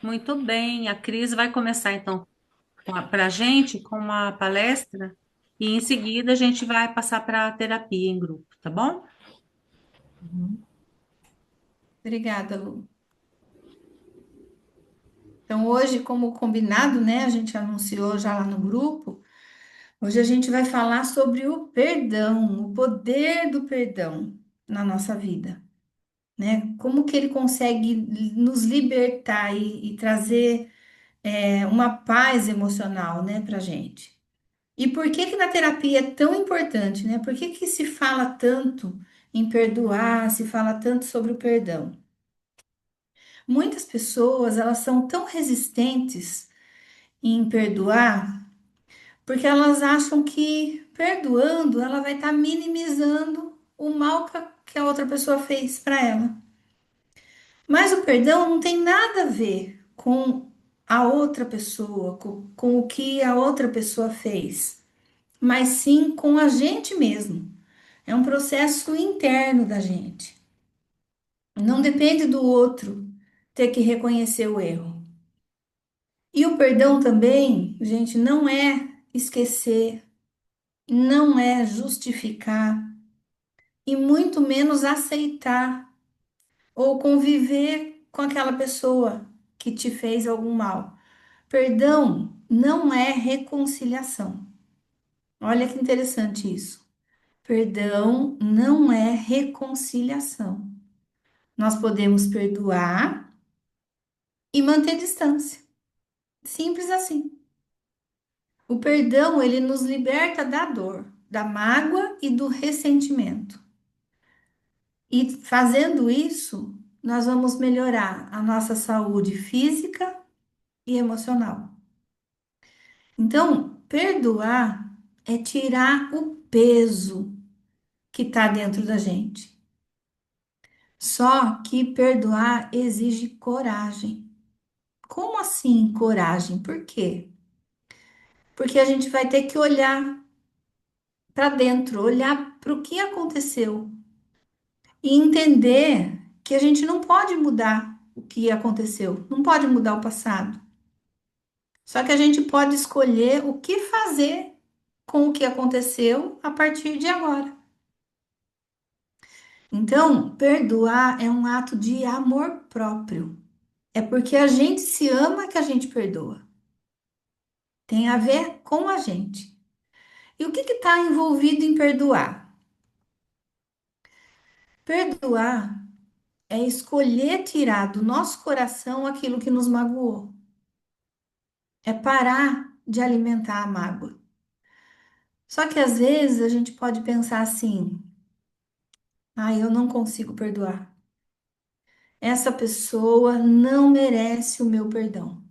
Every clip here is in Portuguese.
Muito bem, a Cris vai começar então para a gente com uma palestra e em seguida a gente vai passar para a terapia em grupo, tá bom? Uhum. Obrigada, Lu. Então, hoje, como combinado, né, a gente anunciou já lá no grupo, hoje a gente vai falar sobre o perdão, o poder do perdão na nossa vida, né? Como que ele consegue nos libertar e trazer uma paz emocional, né, pra gente. E por que que na terapia é tão importante, né? Por que que se fala tanto em perdoar, se fala tanto sobre o perdão? Muitas pessoas, elas são tão resistentes em perdoar, porque elas acham que perdoando, ela vai estar minimizando o mal que a outra pessoa fez para ela. Mas o perdão não tem nada a ver com a outra pessoa, com o que a outra pessoa fez, mas sim com a gente mesmo. É um processo interno da gente. Não depende do outro ter que reconhecer o erro. E o perdão também, gente, não é esquecer, não é justificar e muito menos aceitar ou conviver com aquela pessoa que te fez algum mal. Perdão não é reconciliação. Olha que interessante isso. Perdão não é reconciliação. Nós podemos perdoar e manter distância. Simples assim. O perdão, ele nos liberta da dor, da mágoa e do ressentimento. E fazendo isso, nós vamos melhorar a nossa saúde física e emocional. Então, perdoar é tirar o peso que está dentro da gente. Só que perdoar exige coragem. Como assim coragem? Por quê? Porque a gente vai ter que olhar para dentro, olhar para o que aconteceu e entender que a gente não pode mudar o que aconteceu, não pode mudar o passado. Só que a gente pode escolher o que fazer com o que aconteceu a partir de agora. Então, perdoar é um ato de amor próprio. É porque a gente se ama que a gente perdoa. Tem a ver com a gente. E o que está envolvido em perdoar? Perdoar é escolher tirar do nosso coração aquilo que nos magoou. É parar de alimentar a mágoa. Só que às vezes a gente pode pensar assim: ah, eu não consigo perdoar. Essa pessoa não merece o meu perdão.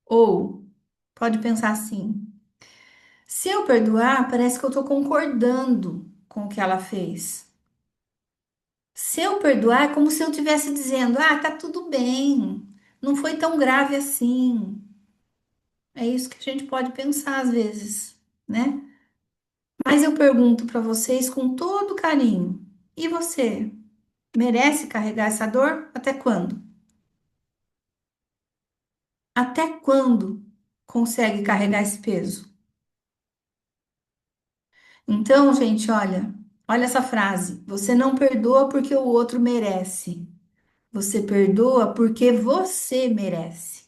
Ou pode pensar assim: se eu perdoar, parece que eu estou concordando com o que ela fez. Se eu perdoar, é como se eu estivesse dizendo: ah, tá tudo bem, não foi tão grave assim. É isso que a gente pode pensar às vezes, né? Mas eu pergunto para vocês com todo carinho: e você merece carregar essa dor? Até quando? Até quando consegue carregar esse peso? Então, gente, olha essa frase: você não perdoa porque o outro merece. Você perdoa porque você merece.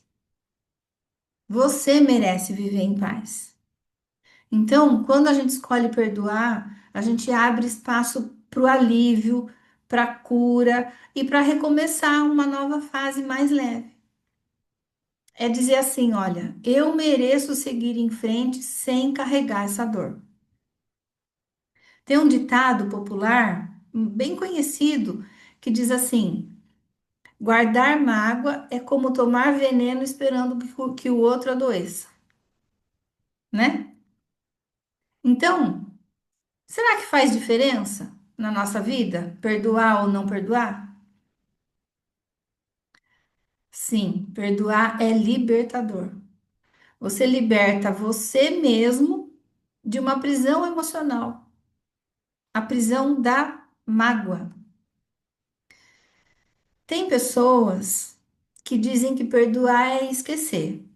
Você merece viver em paz. Então, quando a gente escolhe perdoar, a gente abre espaço para o alívio, para a cura e para recomeçar uma nova fase mais leve. É dizer assim: olha, eu mereço seguir em frente sem carregar essa dor. Tem um ditado popular bem conhecido que diz assim: guardar mágoa é como tomar veneno esperando que o outro adoeça, né? Então, será que faz diferença na nossa vida perdoar ou não perdoar? Sim, perdoar é libertador. Você liberta você mesmo de uma prisão emocional, a prisão da mágoa. Tem pessoas que dizem que perdoar é esquecer.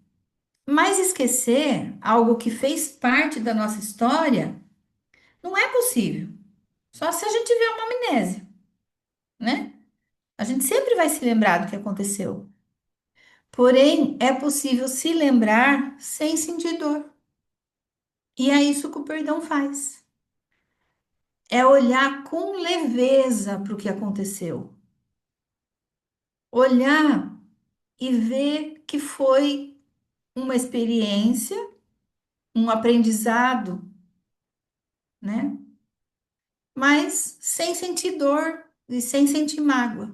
Mas esquecer algo que fez parte da nossa história não é possível. Só se a gente tiver uma amnésia, né? A gente sempre vai se lembrar do que aconteceu. Porém, é possível se lembrar sem sentir dor. E é isso que o perdão faz. É olhar com leveza para o que aconteceu. Olhar e ver que foi uma experiência, um aprendizado, né? Mas sem sentir dor e sem sentir mágoa.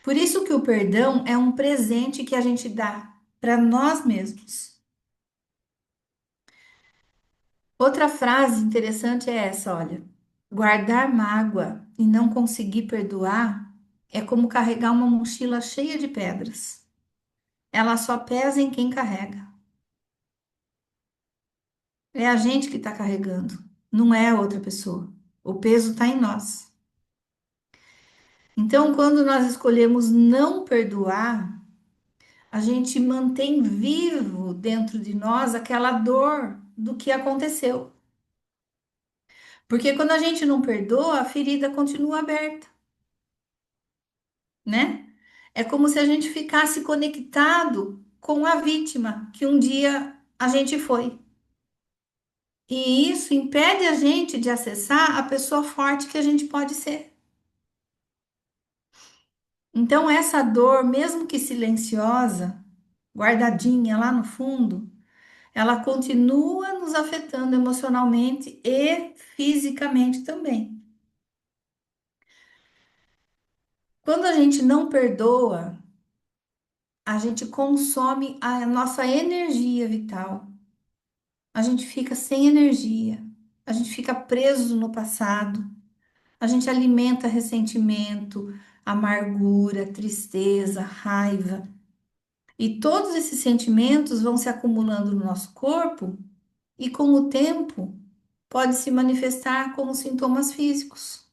Por isso que o perdão é um presente que a gente dá para nós mesmos. Outra frase interessante é essa, olha. Guardar mágoa e não conseguir perdoar é como carregar uma mochila cheia de pedras. Ela só pesa em quem carrega. É a gente que está carregando, não é a outra pessoa. O peso está em nós. Então, quando nós escolhemos não perdoar, a gente mantém vivo dentro de nós aquela dor do que aconteceu. Porque quando a gente não perdoa, a ferida continua aberta, né? É como se a gente ficasse conectado com a vítima que um dia a gente foi. E isso impede a gente de acessar a pessoa forte que a gente pode ser. Então, essa dor, mesmo que silenciosa, guardadinha lá no fundo, ela continua nos afetando emocionalmente e fisicamente também. Quando a gente não perdoa, a gente consome a nossa energia vital. A gente fica sem energia, a gente fica preso no passado, a gente alimenta ressentimento, amargura, tristeza, raiva. E todos esses sentimentos vão se acumulando no nosso corpo e, com o tempo, pode se manifestar como sintomas físicos: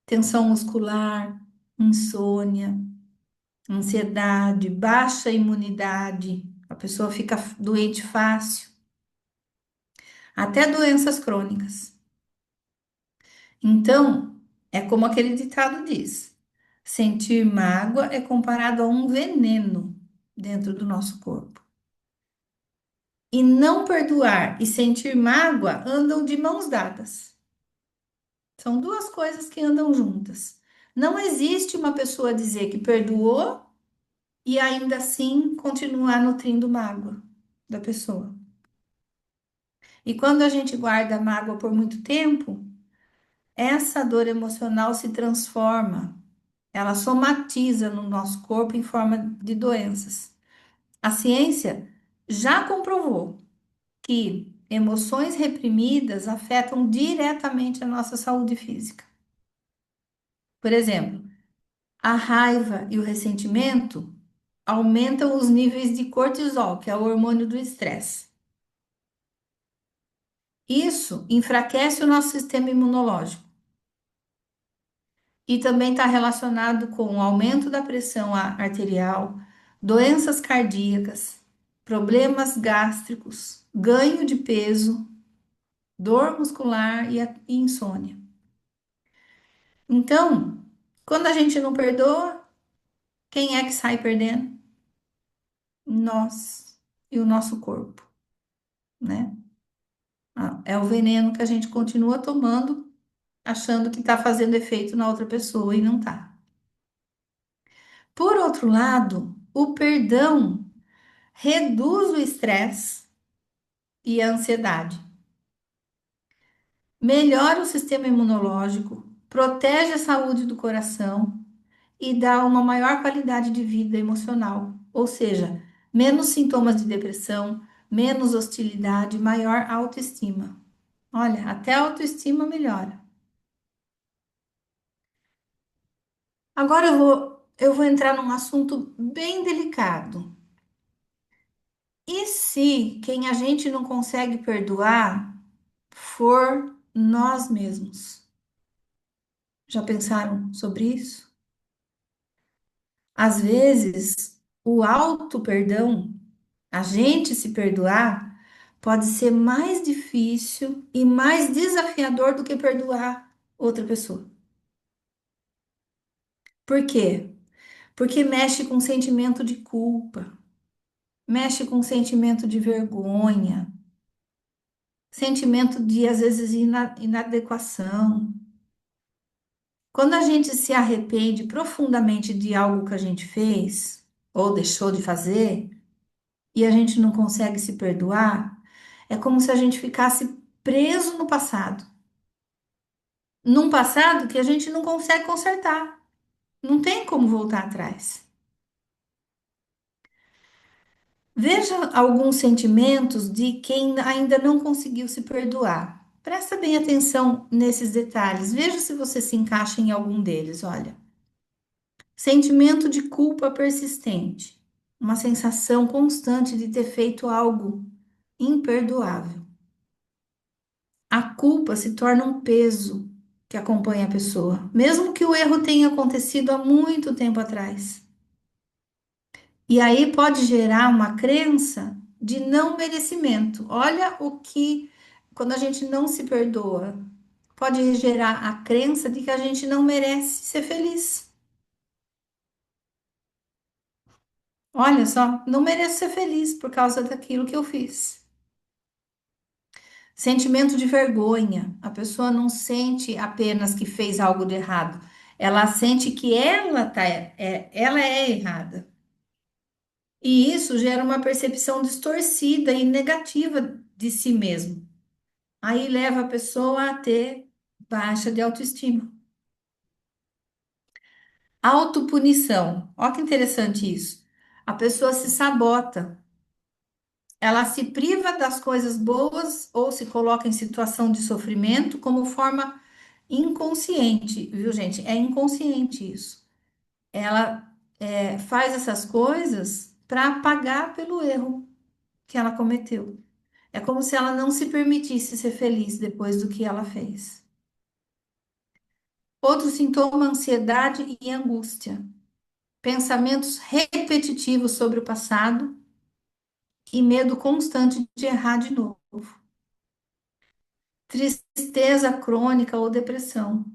tensão muscular, insônia, ansiedade, baixa imunidade. A pessoa fica doente fácil, até doenças crônicas. Então, é como aquele ditado diz: sentir mágoa é comparado a um veneno dentro do nosso corpo. E não perdoar e sentir mágoa andam de mãos dadas. São duas coisas que andam juntas. Não existe uma pessoa dizer que perdoou e ainda assim continuar nutrindo mágoa da pessoa. E quando a gente guarda mágoa por muito tempo, essa dor emocional se transforma, ela somatiza no nosso corpo em forma de doenças. A ciência já comprovou que emoções reprimidas afetam diretamente a nossa saúde física. Por exemplo, a raiva e o ressentimento aumentam os níveis de cortisol, que é o hormônio do estresse. Isso enfraquece o nosso sistema imunológico e também está relacionado com o aumento da pressão arterial, doenças cardíacas, problemas gástricos, ganho de peso, dor muscular e insônia. Então, quando a gente não perdoa, quem é que sai perdendo? Nós e o nosso corpo, né? É o veneno que a gente continua tomando, achando que está fazendo efeito na outra pessoa e não está. Por outro lado, o perdão reduz o estresse e a ansiedade, melhora o sistema imunológico, protege a saúde do coração e dá uma maior qualidade de vida emocional, ou seja, menos sintomas de depressão, menos hostilidade, maior autoestima. Olha, até a autoestima melhora. Agora eu vou entrar num assunto bem delicado. E se quem a gente não consegue perdoar for nós mesmos? Já pensaram sobre isso? Às vezes, o auto-perdão, a gente se perdoar, pode ser mais difícil e mais desafiador do que perdoar outra pessoa. Por quê? Porque mexe com sentimento de culpa, mexe com sentimento de vergonha, sentimento de, às vezes, inadequação. Quando a gente se arrepende profundamente de algo que a gente fez ou deixou de fazer e a gente não consegue se perdoar, é como se a gente ficasse preso no passado. Num passado que a gente não consegue consertar. Não tem como voltar atrás. Veja alguns sentimentos de quem ainda não conseguiu se perdoar. Presta bem atenção nesses detalhes. Veja se você se encaixa em algum deles. Olha, sentimento de culpa persistente, uma sensação constante de ter feito algo imperdoável. A culpa se torna um peso que acompanha a pessoa, mesmo que o erro tenha acontecido há muito tempo atrás. E aí pode gerar uma crença de não merecimento. Olha o que, quando a gente não se perdoa, pode gerar a crença de que a gente não merece ser feliz. Olha só, não mereço ser feliz por causa daquilo que eu fiz. Sentimento de vergonha. A pessoa não sente apenas que fez algo de errado. Ela sente que ela é errada. E isso gera uma percepção distorcida e negativa de si mesmo. Aí leva a pessoa a ter baixa de autoestima. Autopunição. Olha que interessante isso. A pessoa se sabota. Ela se priva das coisas boas ou se coloca em situação de sofrimento como forma inconsciente, viu, gente? É inconsciente isso. Ela faz essas coisas para pagar pelo erro que ela cometeu. É como se ela não se permitisse ser feliz depois do que ela fez. Outro sintoma, ansiedade e angústia. Pensamentos repetitivos sobre o passado e medo constante de errar de novo. Tristeza crônica ou depressão.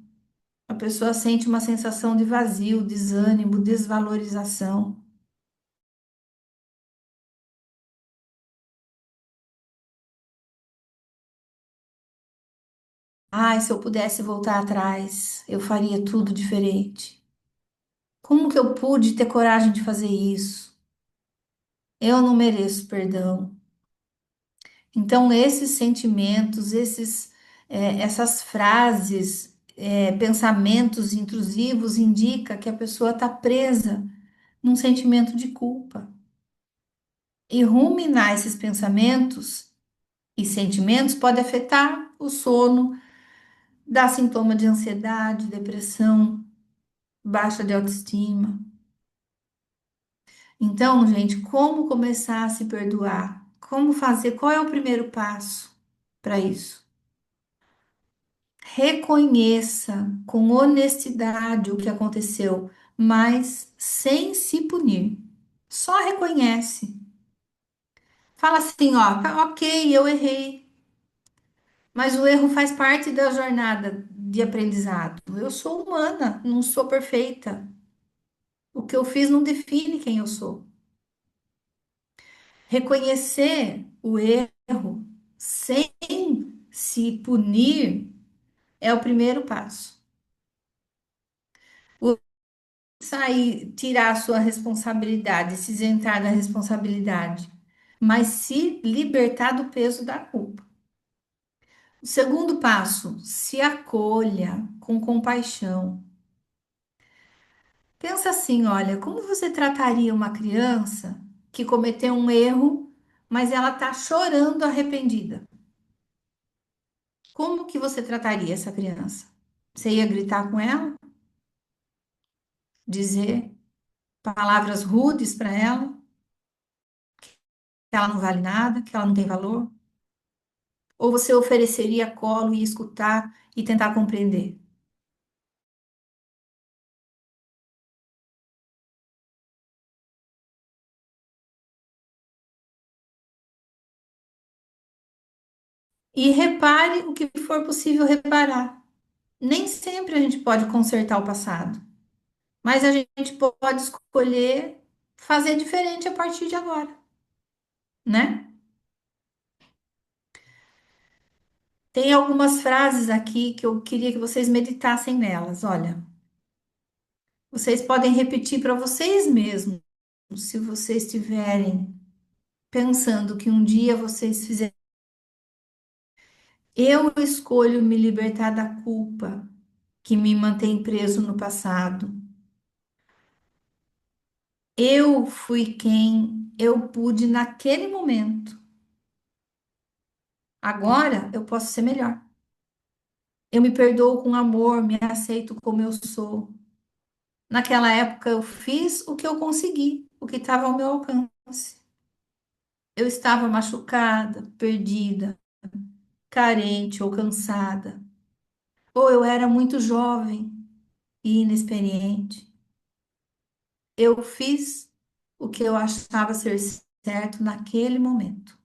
A pessoa sente uma sensação de vazio, desânimo, desvalorização. Ai, se eu pudesse voltar atrás, eu faria tudo diferente. Como que eu pude ter coragem de fazer isso? Eu não mereço perdão. Então, esses sentimentos, essas frases, pensamentos intrusivos, indica que a pessoa está presa num sentimento de culpa. E ruminar esses pensamentos e sentimentos pode afetar o sono, dar sintoma de ansiedade, depressão, baixa de autoestima. Então, gente, como começar a se perdoar? Como fazer? Qual é o primeiro passo para isso? Reconheça com honestidade o que aconteceu, mas sem se punir. Só reconhece. Fala assim, ó, "Tá, ok, eu errei, mas o erro faz parte da jornada de aprendizado. Eu sou humana, não sou perfeita. O que eu fiz não define quem eu sou. Reconhecer o erro sem se punir é o primeiro passo. Sair, tirar a sua responsabilidade, se isentar da responsabilidade, mas se libertar do peso da culpa. O segundo passo, se acolha com compaixão. Pensa assim, olha, como você trataria uma criança que cometeu um erro, mas ela está chorando arrependida? Como que você trataria essa criança? Você ia gritar com ela? Dizer palavras rudes para ela? Que ela não vale nada, que ela não tem valor? Ou você ofereceria colo e escutar e tentar compreender? e repare o que for possível reparar. Nem sempre a gente pode consertar o passado, mas a gente pode escolher fazer diferente a partir de agora, né? Tem algumas frases aqui que eu queria que vocês meditassem nelas. Olha, vocês podem repetir para vocês mesmos, se vocês estiverem pensando que um dia vocês fizeram. Eu escolho me libertar da culpa que me mantém preso no passado. Eu fui quem eu pude naquele momento. Agora eu posso ser melhor. Eu me perdoo com amor, me aceito como eu sou. Naquela época eu fiz o que eu consegui, o que estava ao meu alcance. Eu estava machucada, perdida, carente ou cansada. Ou eu era muito jovem e inexperiente. Eu fiz o que eu achava ser certo naquele momento.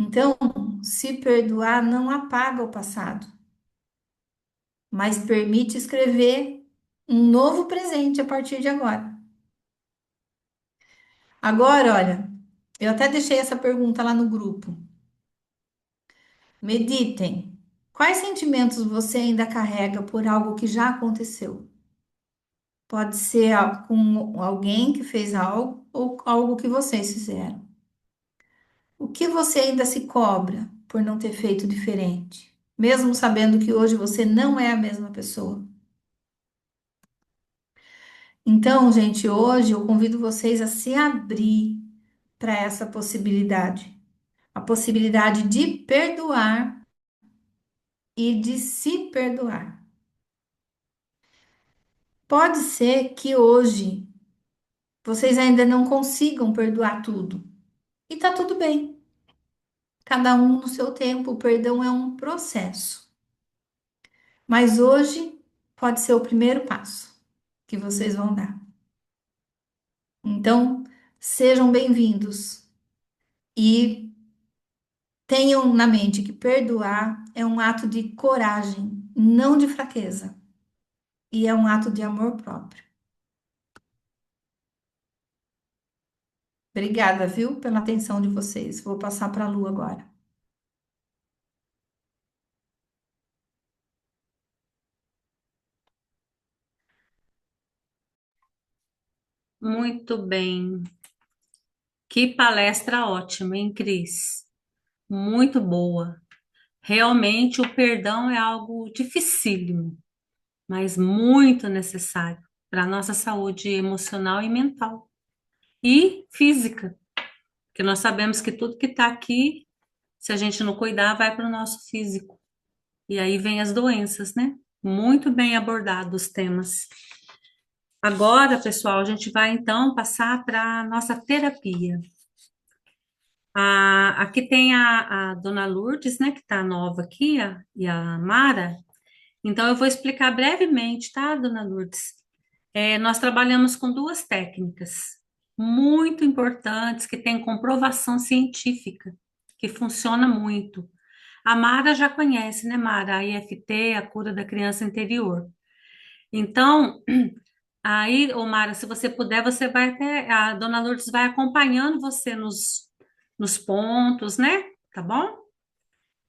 Então, se perdoar não apaga o passado, mas permite escrever um novo presente a partir de agora. Agora, olha, eu até deixei essa pergunta lá no grupo. Meditem. Quais sentimentos você ainda carrega por algo que já aconteceu? Pode ser com alguém que fez algo ou algo que vocês fizeram. O que você ainda se cobra por não ter feito diferente? Mesmo sabendo que hoje você não é a mesma pessoa. Então, gente, hoje eu convido vocês a se abrir para essa possibilidade. A possibilidade de perdoar e de se perdoar. Pode ser que hoje vocês ainda não consigam perdoar tudo. E tá tudo bem. Cada um no seu tempo, o perdão é um processo. Mas hoje pode ser o primeiro passo que vocês vão dar. Então, sejam bem-vindos e tenham na mente que perdoar é um ato de coragem, não de fraqueza, e é um ato de amor próprio. Obrigada, viu, pela atenção de vocês. Vou passar para a Lu agora. Muito bem. Que palestra ótima, hein, Cris? Muito boa. Realmente o perdão é algo dificílimo, mas muito necessário para a nossa saúde emocional e mental e física, porque nós sabemos que tudo que está aqui, se a gente não cuidar, vai para o nosso físico. E aí vem as doenças, né? Muito bem abordados os temas. Agora, pessoal, a gente vai então passar para a nossa terapia. Aqui tem a dona Lourdes, né, que está nova aqui, e a Mara. Então, eu vou explicar brevemente, tá, dona Lourdes? Nós trabalhamos com duas técnicas muito importantes que têm comprovação científica, que funciona muito. A Mara já conhece, né, Mara? A IFT, a cura da criança interior. Então, aí, ô Mara, se você puder, você vai até, a dona Lourdes vai acompanhando você nos pontos, né? Tá bom?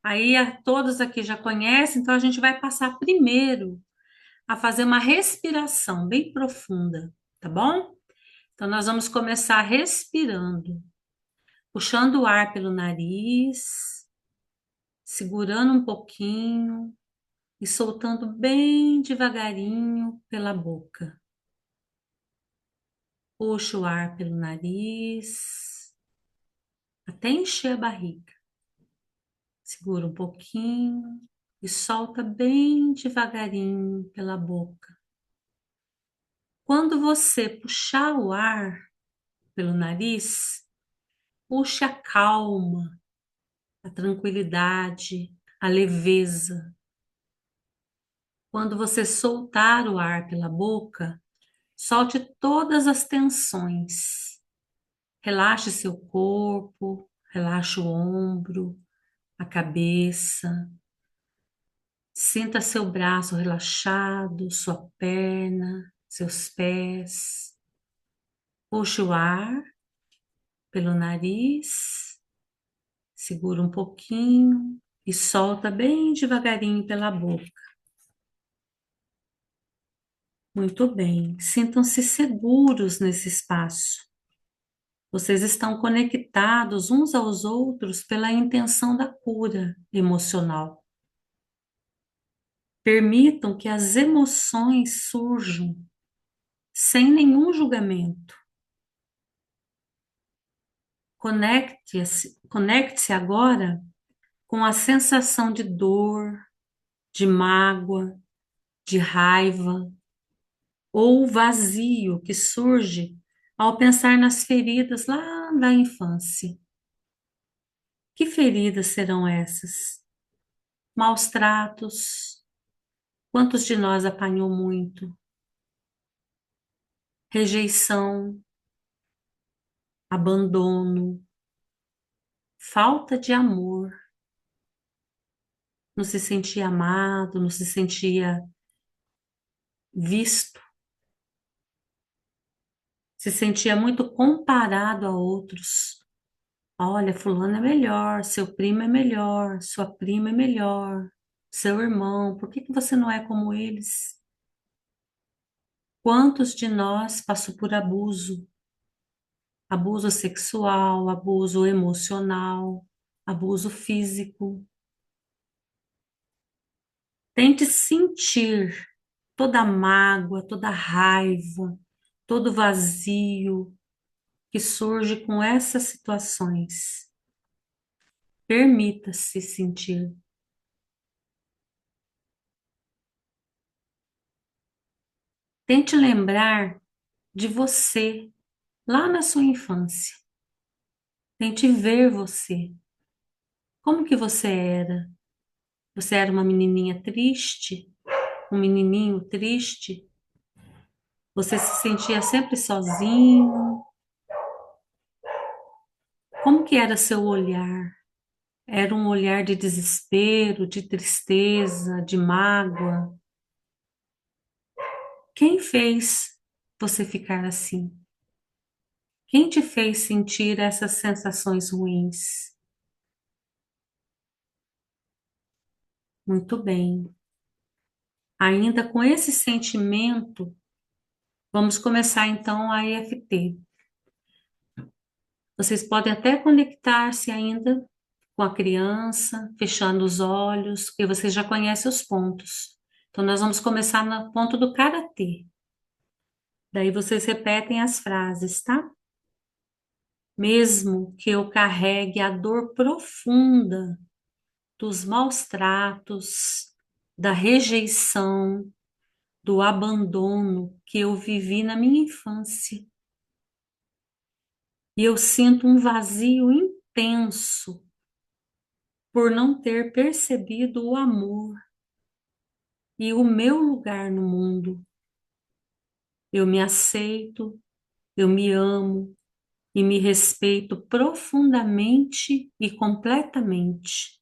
Aí todos aqui já conhecem, então a gente vai passar primeiro a fazer uma respiração bem profunda, tá bom? Então nós vamos começar respirando, puxando o ar pelo nariz, segurando um pouquinho e soltando bem devagarinho pela boca. Puxa o ar pelo nariz até encher a barriga. Segura um pouquinho e solta bem devagarinho pela boca. Quando você puxar o ar pelo nariz, puxe a calma, a tranquilidade, a leveza. Quando você soltar o ar pela boca, solte todas as tensões. Relaxe seu corpo, relaxe o ombro, a cabeça. Sinta seu braço relaxado, sua perna, seus pés. Puxe o ar pelo nariz, segura um pouquinho e solta bem devagarinho pela boca. Muito bem. Sintam-se seguros nesse espaço. Vocês estão conectados uns aos outros pela intenção da cura emocional. Permitam que as emoções surjam sem nenhum julgamento. Conecte-se agora com a sensação de dor, de mágoa, de raiva ou vazio que surge ao pensar nas feridas lá da infância. Que feridas serão essas? Maus tratos? Quantos de nós apanhou muito? Rejeição, abandono, falta de amor. Não se sentia amado, não se sentia visto, se sentia muito comparado a outros. Olha, fulano é melhor, seu primo é melhor, sua prima é melhor, seu irmão, por que que você não é como eles? Quantos de nós passou por abuso? Abuso sexual, abuso emocional, abuso físico. Tente sentir toda a mágoa, toda a raiva, todo o vazio que surge com essas situações. Permita-se sentir. Tente lembrar de você lá na sua infância. Tente ver você. Como que você era? Você era uma menininha triste? Um menininho triste? Você se sentia sempre sozinho? Como que era seu olhar? Era um olhar de desespero, de tristeza, de mágoa? Quem fez você ficar assim? Quem te fez sentir essas sensações ruins? Muito bem. Ainda com esse sentimento, vamos começar então a EFT. Vocês podem até conectar-se ainda com a criança, fechando os olhos, porque você já conhece os pontos. Então, nós vamos começar no ponto do karatê. Daí vocês repetem as frases, tá? Mesmo que eu carregue a dor profunda dos maus tratos, da rejeição, do abandono que eu vivi na minha infância. E eu sinto um vazio intenso por não ter percebido o amor e o meu lugar no mundo. Eu me aceito, eu me amo e me respeito profundamente e completamente.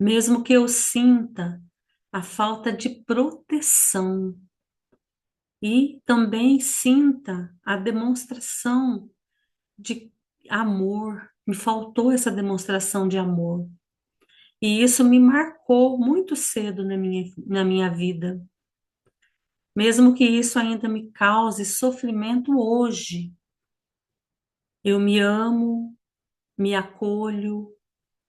Mesmo que eu sinta a falta de proteção e também sinta a demonstração de amor, me faltou essa demonstração de amor. E isso me marcou muito cedo na minha vida. Mesmo que isso ainda me cause sofrimento hoje, eu me amo, me acolho,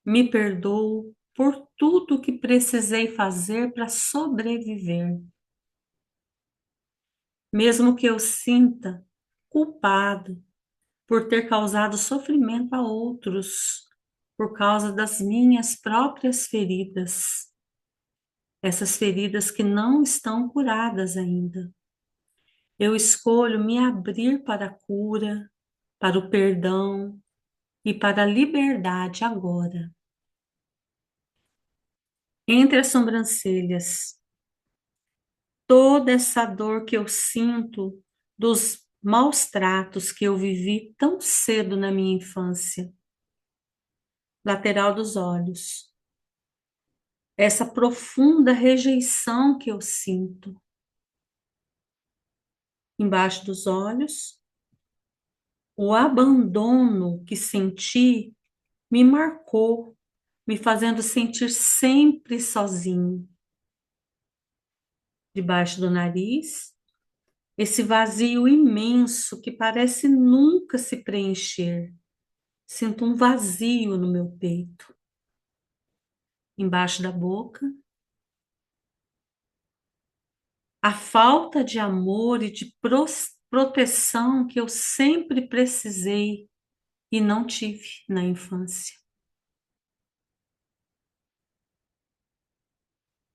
me perdoo por tudo que precisei fazer para sobreviver. Mesmo que eu sinta culpado por ter causado sofrimento a outros, por causa das minhas próprias feridas, essas feridas que não estão curadas ainda. Eu escolho me abrir para a cura, para o perdão e para a liberdade agora. Entre as sobrancelhas, toda essa dor que eu sinto dos maus tratos que eu vivi tão cedo na minha infância. lateral dos olhos. Essa profunda rejeição que eu sinto embaixo dos olhos, o abandono que senti me marcou, me fazendo sentir sempre sozinho. Debaixo do nariz, esse vazio imenso que parece nunca se preencher. Sinto um vazio no meu peito. Embaixo da boca, a falta de amor e de proteção que eu sempre precisei e não tive na infância.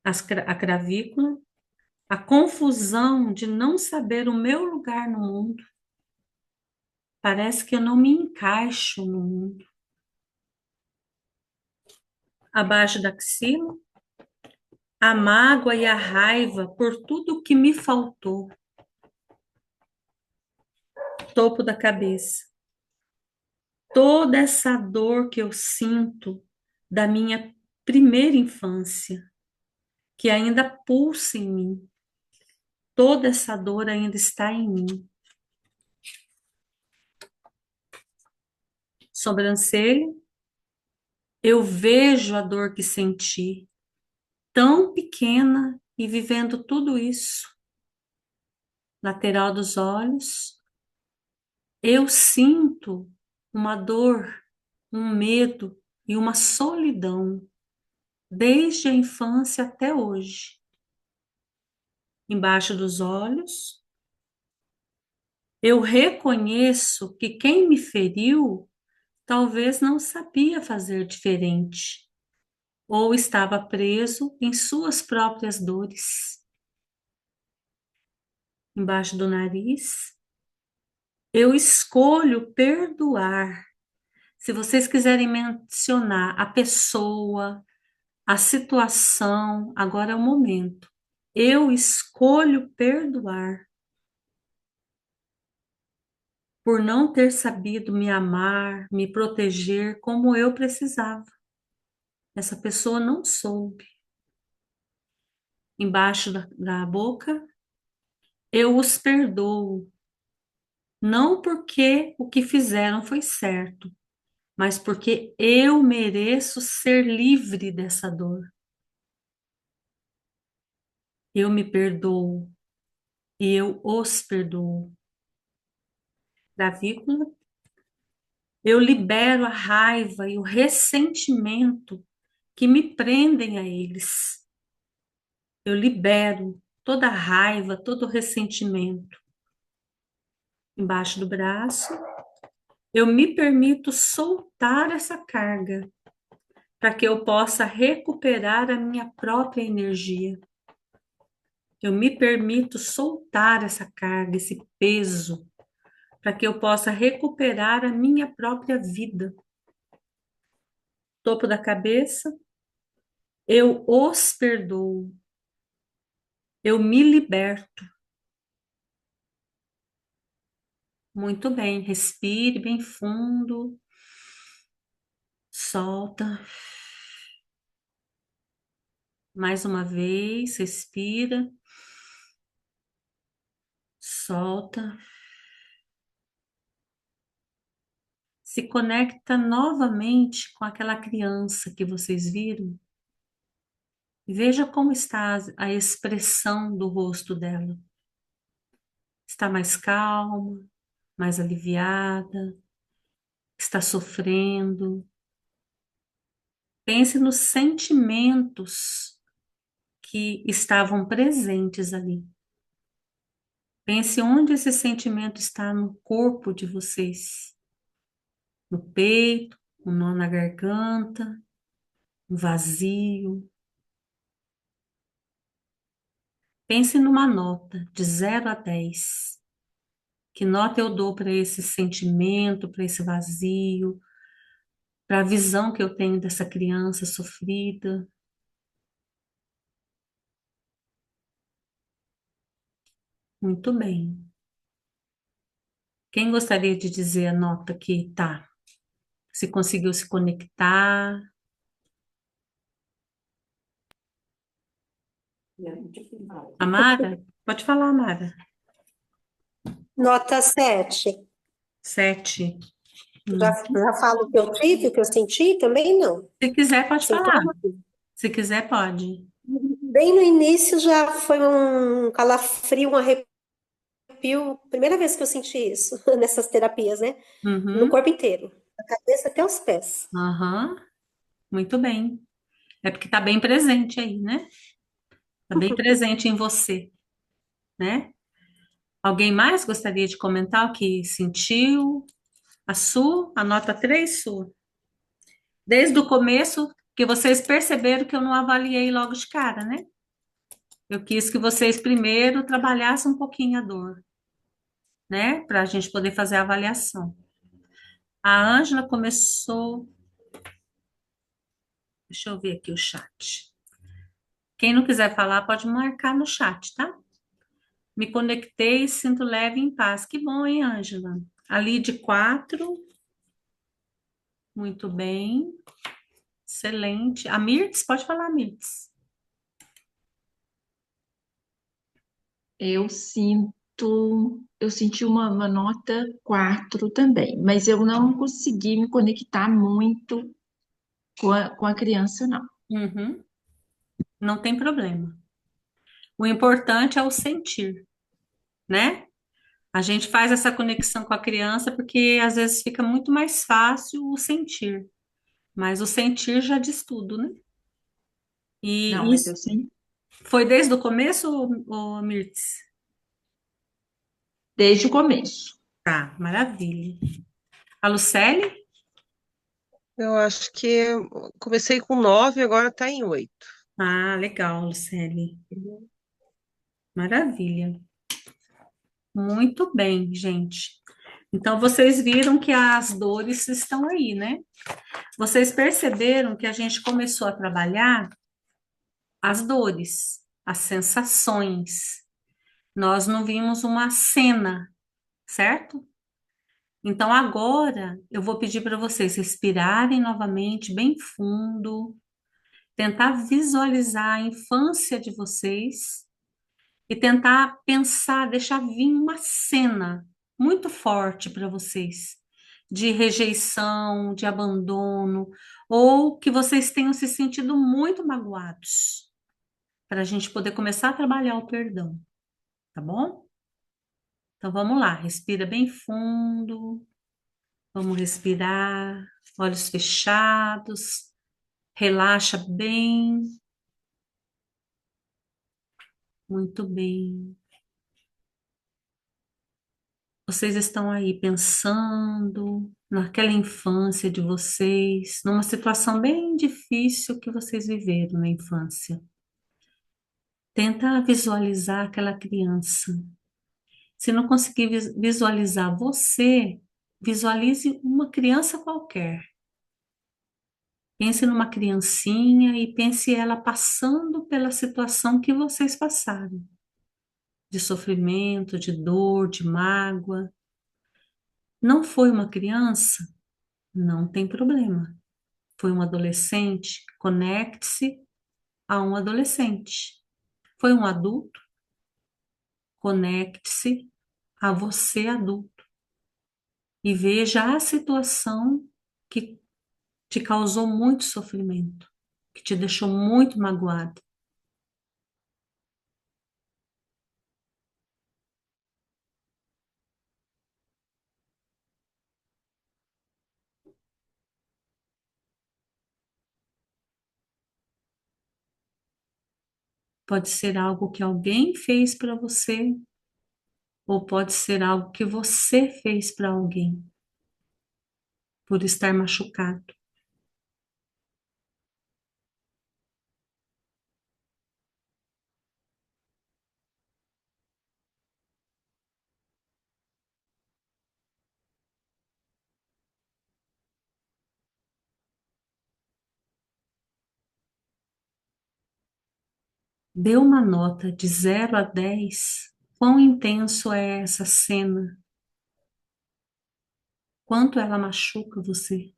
A cravícula, a confusão de não saber o meu lugar no mundo. Parece que eu não me encaixo no mundo. Abaixo da axila, a mágoa e a raiva por tudo que me faltou. Topo da cabeça. Toda essa dor que eu sinto da minha primeira infância, que ainda pulsa em mim. Toda essa dor ainda está em mim. Sobrancelha, eu vejo a dor que senti, tão pequena e vivendo tudo isso. Lateral dos olhos, eu sinto uma dor, um medo e uma solidão, desde a infância até hoje. Embaixo dos olhos, eu reconheço que quem me feriu talvez não sabia fazer diferente, ou estava preso em suas próprias dores. Embaixo do nariz, eu escolho perdoar. Se vocês quiserem mencionar a pessoa, a situação, agora é o momento. Eu escolho perdoar por não ter sabido me amar, me proteger como eu precisava. Essa pessoa não soube. Embaixo da boca, eu os perdoo, não porque o que fizeram foi certo, mas porque eu mereço ser livre dessa dor. Eu me perdoo e eu os perdoo. Clavícula, eu libero a raiva e o ressentimento que me prendem a eles. Eu libero toda a raiva, todo o ressentimento. Embaixo do braço, eu me permito soltar essa carga para que eu possa recuperar a minha própria energia. Eu me permito soltar essa carga, esse peso, para que eu possa recuperar a minha própria vida. Topo da cabeça, eu os perdoo, eu me liberto. Muito bem, respire bem fundo, solta. Mais uma vez, respira, solta. Se conecta novamente com aquela criança que vocês viram e veja como está a expressão do rosto dela. Está mais calma, mais aliviada, está sofrendo. Pense nos sentimentos que estavam presentes ali. Pense onde esse sentimento está no corpo de vocês. No peito, um nó na garganta, um vazio. Pense numa nota de 0 a 10. Que nota eu dou para esse sentimento, para esse vazio, para a visão que eu tenho dessa criança sofrida? Muito bem. Quem gostaria de dizer a nota que tá? Se conseguiu se conectar. Amara? Pode falar, Amara. Nota 7. 7. Já falo o que eu tive, o que eu senti? Também não. Se quiser, pode falar. Sintoma? Se quiser, pode. Bem no início já foi um calafrio, um arrepio. Primeira vez que eu senti isso nessas terapias, né? No Uhum. corpo inteiro, da cabeça até os pés. Aham. Muito bem. É porque está bem presente aí, né? Está bem presente em você, né? Alguém mais gostaria de comentar o que sentiu? A Su, a nota 3, Su. Desde o começo, que vocês perceberam que eu não avaliei logo de cara, né? Eu quis que vocês primeiro trabalhassem um pouquinho a dor, né? Para a gente poder fazer a avaliação. A Ângela começou. Deixa eu ver aqui o chat. Quem não quiser falar, pode marcar no chat, tá? Me conectei e sinto leve e em paz. Que bom, hein, Ângela? Ali de 4, muito bem. Excelente. A Mirtz, pode falar, Mirtz. Eu eu senti uma nota 4 também, mas eu não consegui me conectar muito com a criança, não. Uhum, não tem problema. O importante é o sentir, né? A gente faz essa conexão com a criança porque às vezes fica muito mais fácil o sentir, mas o sentir já diz tudo, né? Não, E mas isso eu senti foi desde o começo, ô Mirtz? desde o começo. Tá, maravilha. A Lucelle? Eu acho que eu comecei com 9, agora está em 8. Ah, legal, Lucelle. Maravilha. Muito bem, gente. Então, vocês viram que as dores estão aí, né? Vocês perceberam que a gente começou a trabalhar as dores, as sensações. Nós não vimos uma cena, certo? Então, agora eu vou pedir para vocês respirarem novamente, bem fundo, tentar visualizar a infância de vocês e tentar pensar, deixar vir uma cena muito forte para vocês, de rejeição, de abandono, ou que vocês tenham se sentido muito magoados, para a gente poder começar a trabalhar o perdão, tá bom? Então vamos lá, respira bem fundo, vamos respirar, olhos fechados, relaxa bem, muito bem. Vocês estão aí pensando naquela infância de vocês, numa situação bem difícil que vocês viveram na infância. Tenta visualizar aquela criança. Se não conseguir visualizar você, visualize uma criança qualquer. Pense numa criancinha e pense ela passando pela situação que vocês passaram, de sofrimento, de dor, de mágoa. Não foi uma criança? Não tem problema. Foi um adolescente? Conecte-se a um adolescente. Foi um adulto? Conecte-se a você adulto e veja a situação que te causou muito sofrimento, que te deixou muito magoado. Pode ser algo que alguém fez para você, ou pode ser algo que você fez para alguém, por estar machucado. Dê uma nota de 0 a 10. Quão intenso é essa cena? Quanto ela machuca você?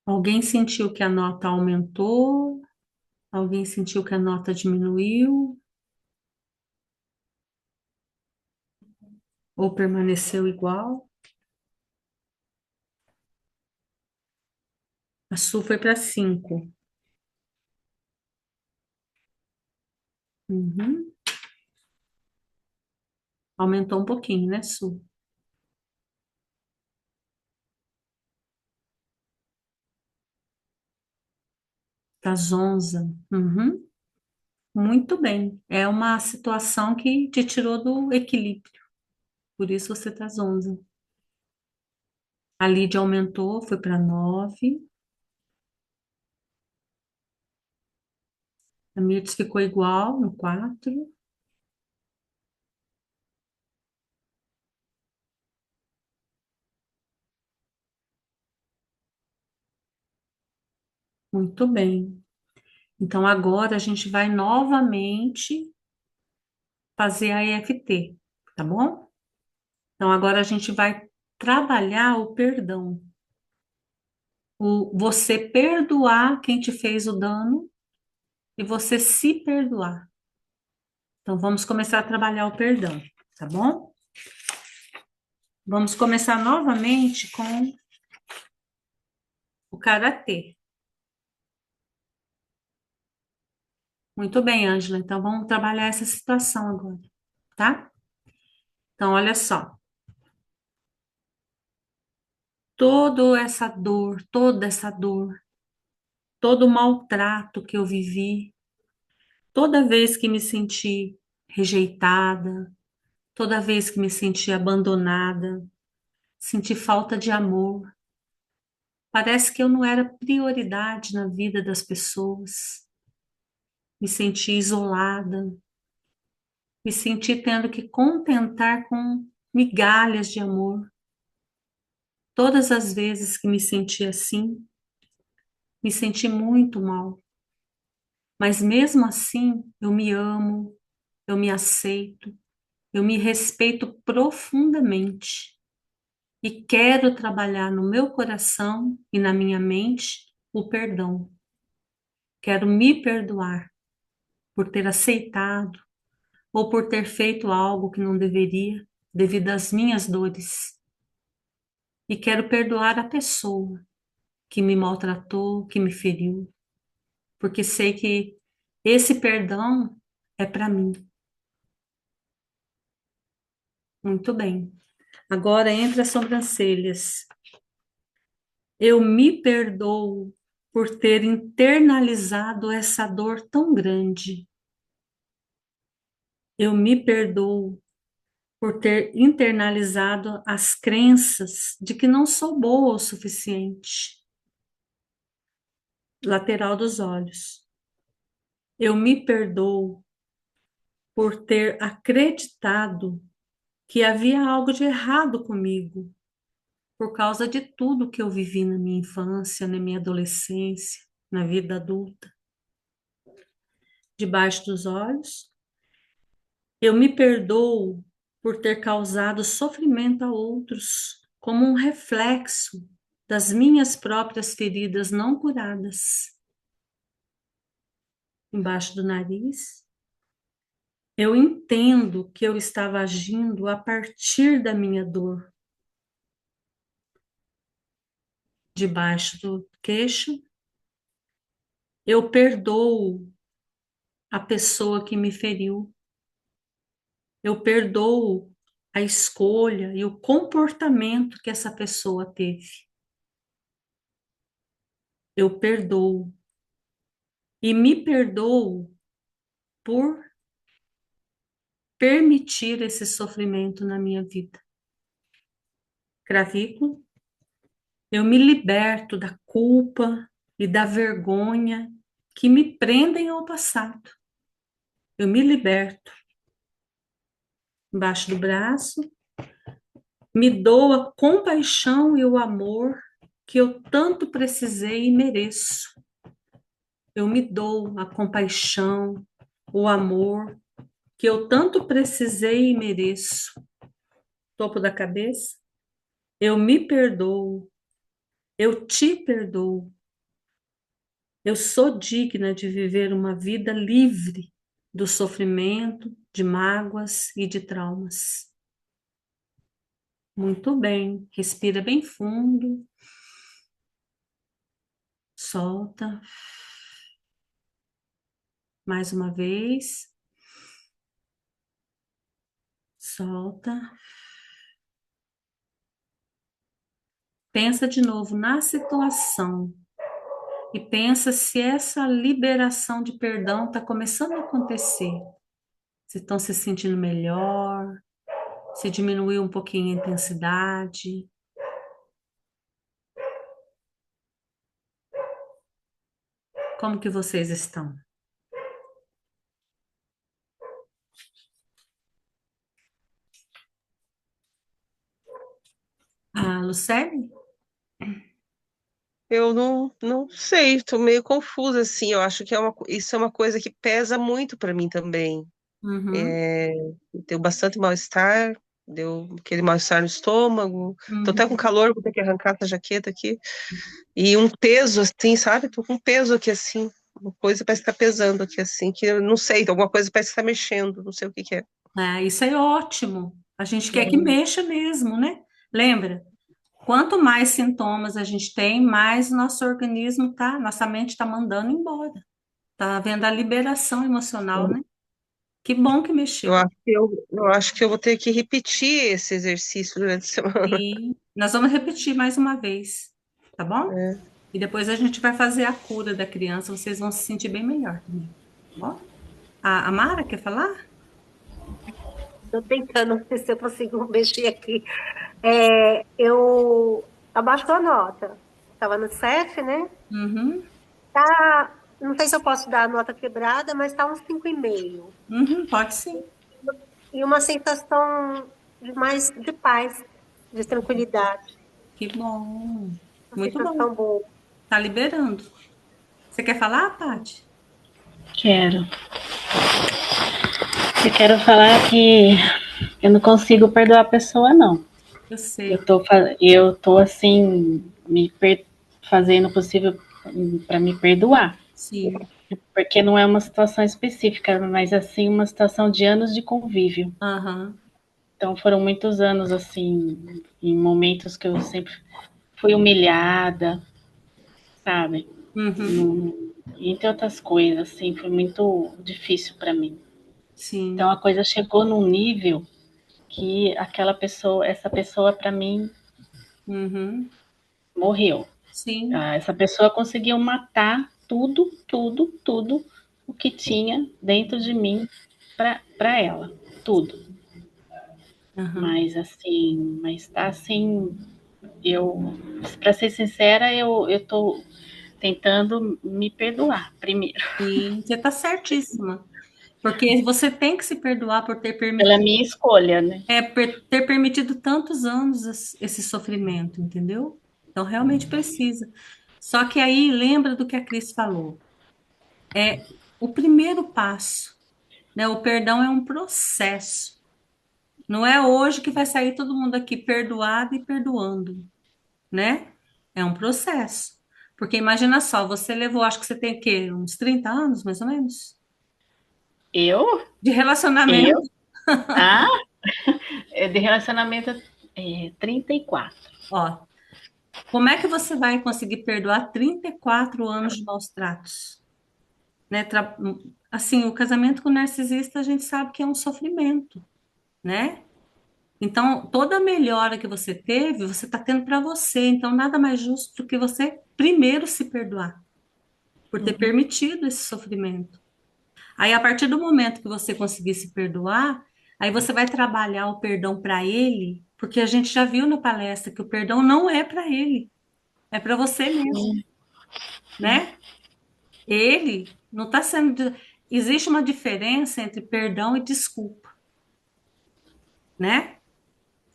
Alguém sentiu que a nota aumentou? Alguém sentiu que a nota diminuiu? Ou permaneceu igual? A Su foi para 5. Uhum. Aumentou um pouquinho, né, Su? Tá zonza. Uhum. Muito bem. É uma situação que te tirou do equilíbrio. Por isso você tá zonza. A Lídia aumentou, foi para 9. A Mirtz ficou igual no 4. Muito bem. Então agora a gente vai novamente fazer a EFT, tá bom? Então agora a gente vai trabalhar o perdão. O você perdoar quem te fez o dano e você se perdoar. Então vamos começar a trabalhar o perdão, tá bom? Vamos começar novamente com o karatê. Muito bem, Ângela. Então vamos trabalhar essa situação agora, tá? Então olha só. Toda essa dor, todo o maltrato que eu vivi, toda vez que me senti rejeitada, toda vez que me senti abandonada, senti falta de amor, parece que eu não era prioridade na vida das pessoas, me senti isolada, me senti tendo que contentar com migalhas de amor. Todas as vezes que me senti assim, me senti muito mal. Mas mesmo assim, eu me amo, eu me aceito, eu me respeito profundamente e quero trabalhar no meu coração e na minha mente o perdão. Quero me perdoar por ter aceitado ou por ter feito algo que não deveria, devido às minhas dores. E quero perdoar a pessoa que me maltratou, que me feriu, porque sei que esse perdão é para mim. Muito bem. Agora entre as sobrancelhas. Eu me perdoo por ter internalizado essa dor tão grande. Eu me perdoo por ter internalizado as crenças de que não sou boa o suficiente. Lateral dos olhos. Eu me perdoo por ter acreditado que havia algo de errado comigo, por causa de tudo que eu vivi na minha infância, na minha adolescência, na vida adulta. Debaixo dos olhos. Eu me perdoo por ter causado sofrimento a outros, como um reflexo das minhas próprias feridas não curadas. Embaixo do nariz. Eu entendo que eu estava agindo a partir da minha dor. Debaixo do queixo. Eu perdoo a pessoa que me feriu. Eu perdoo a escolha e o comportamento que essa pessoa teve. Eu perdoo e me perdoo por permitir esse sofrimento na minha vida. Cravículo, eu me liberto da culpa e da vergonha que me prendem ao passado. Eu me liberto. Embaixo do braço, me dou a compaixão e o amor que eu tanto precisei e mereço. Eu me dou a compaixão, o amor que eu tanto precisei e mereço. Topo da cabeça, eu me perdoo, eu te perdoo Eu sou digna de viver uma vida livre do sofrimento, de mágoas e de traumas. Muito bem. Respira bem fundo. Solta. Mais uma vez. Solta. Pensa de novo na situação e pensa se essa liberação de perdão está começando a acontecer. Se estão se sentindo melhor, se diminuiu um pouquinho a intensidade. Como que vocês estão? Ah, Lucerne? Eu não sei, estou meio confusa, assim. Eu acho que isso é uma coisa que pesa muito para mim também. Uhum, É, deu bastante mal-estar, deu aquele mal-estar no estômago. Tô até com uhum. calor, vou ter que arrancar essa jaqueta aqui. E um peso, assim, sabe? Tô com um peso aqui, assim. Uma coisa parece que tá pesando aqui, assim, que eu não sei, alguma coisa parece que tá mexendo, não sei o que que é. Ah, isso é ótimo. A gente quer que mexa mesmo, né? Lembra? Quanto mais sintomas a gente tem, mais nosso organismo tá, nossa mente está mandando embora. Tá vendo a liberação emocional, né? Que bom que mexeu. Eu acho que eu vou ter que repetir esse exercício durante a semana. E nós vamos repetir mais uma vez, tá bom? É. E depois a gente vai fazer a cura da criança, vocês vão se sentir bem melhor também, tá bom? A Mara quer falar? Tô tentando ver se eu consigo mexer aqui. Eu abaixou a nota. Estava no 7, né? Uhum, Tá, não sei se eu posso dar a nota quebrada, mas tá uns 5,5. uhum, pode sim. E uma sensação de mais de paz, de tranquilidade. Que bom. Uma Muito bom. sensação boa. Tá liberando. Você quer falar, Paty? Quero. Eu quero falar que eu não consigo perdoar a pessoa, não. Eu Eu sei. tô, eu tô assim, fazendo o possível para me perdoar. Sim. Porque não é uma situação específica, mas assim, uma situação de anos de convívio. Aham. Então foram muitos anos, assim, em momentos que eu sempre fui humilhada, sabe? Uhum. Num, entre outras coisas, assim, foi muito difícil para mim. Então Sim. a coisa chegou num nível que aquela pessoa, essa pessoa para mim Uhum. morreu. Sim. Essa pessoa conseguiu matar tudo, tudo, tudo o que tinha dentro de mim para ela, tudo. Aham. Mas assim, mas tá assim, eu, para ser sincera, eu tô tentando me perdoar primeiro, E você está certíssima. Porque você tem que se perdoar por ter pela permitido, minha escolha, né? ter permitido tantos anos esse sofrimento, entendeu? Então realmente precisa. Só que aí lembra do que a Cris falou. É o primeiro passo, né? O perdão é um processo. Não é hoje que vai sair todo mundo aqui perdoado e perdoando, né? É um processo. Porque imagina só, você levou, acho que você tem o quê? Uns 30 anos, mais ou menos, Eu, de relacionamento. eu, ah, de relacionamento 34. Ó, como é que você vai conseguir perdoar 34 anos de maus tratos? Né? Assim, o casamento com o narcisista a gente sabe que é um sofrimento, né? Então, toda a melhora que você teve, você está tendo para você. Então, nada mais justo do que você primeiro se perdoar por ter Uhum. permitido esse sofrimento. Aí, a partir do momento que você conseguir se perdoar, aí você vai trabalhar o perdão para ele, porque a gente já viu na palestra que o perdão não é para ele, é para você mesmo, Sim, sim. né? Ele não está sendo. Existe uma diferença entre perdão e desculpa, né?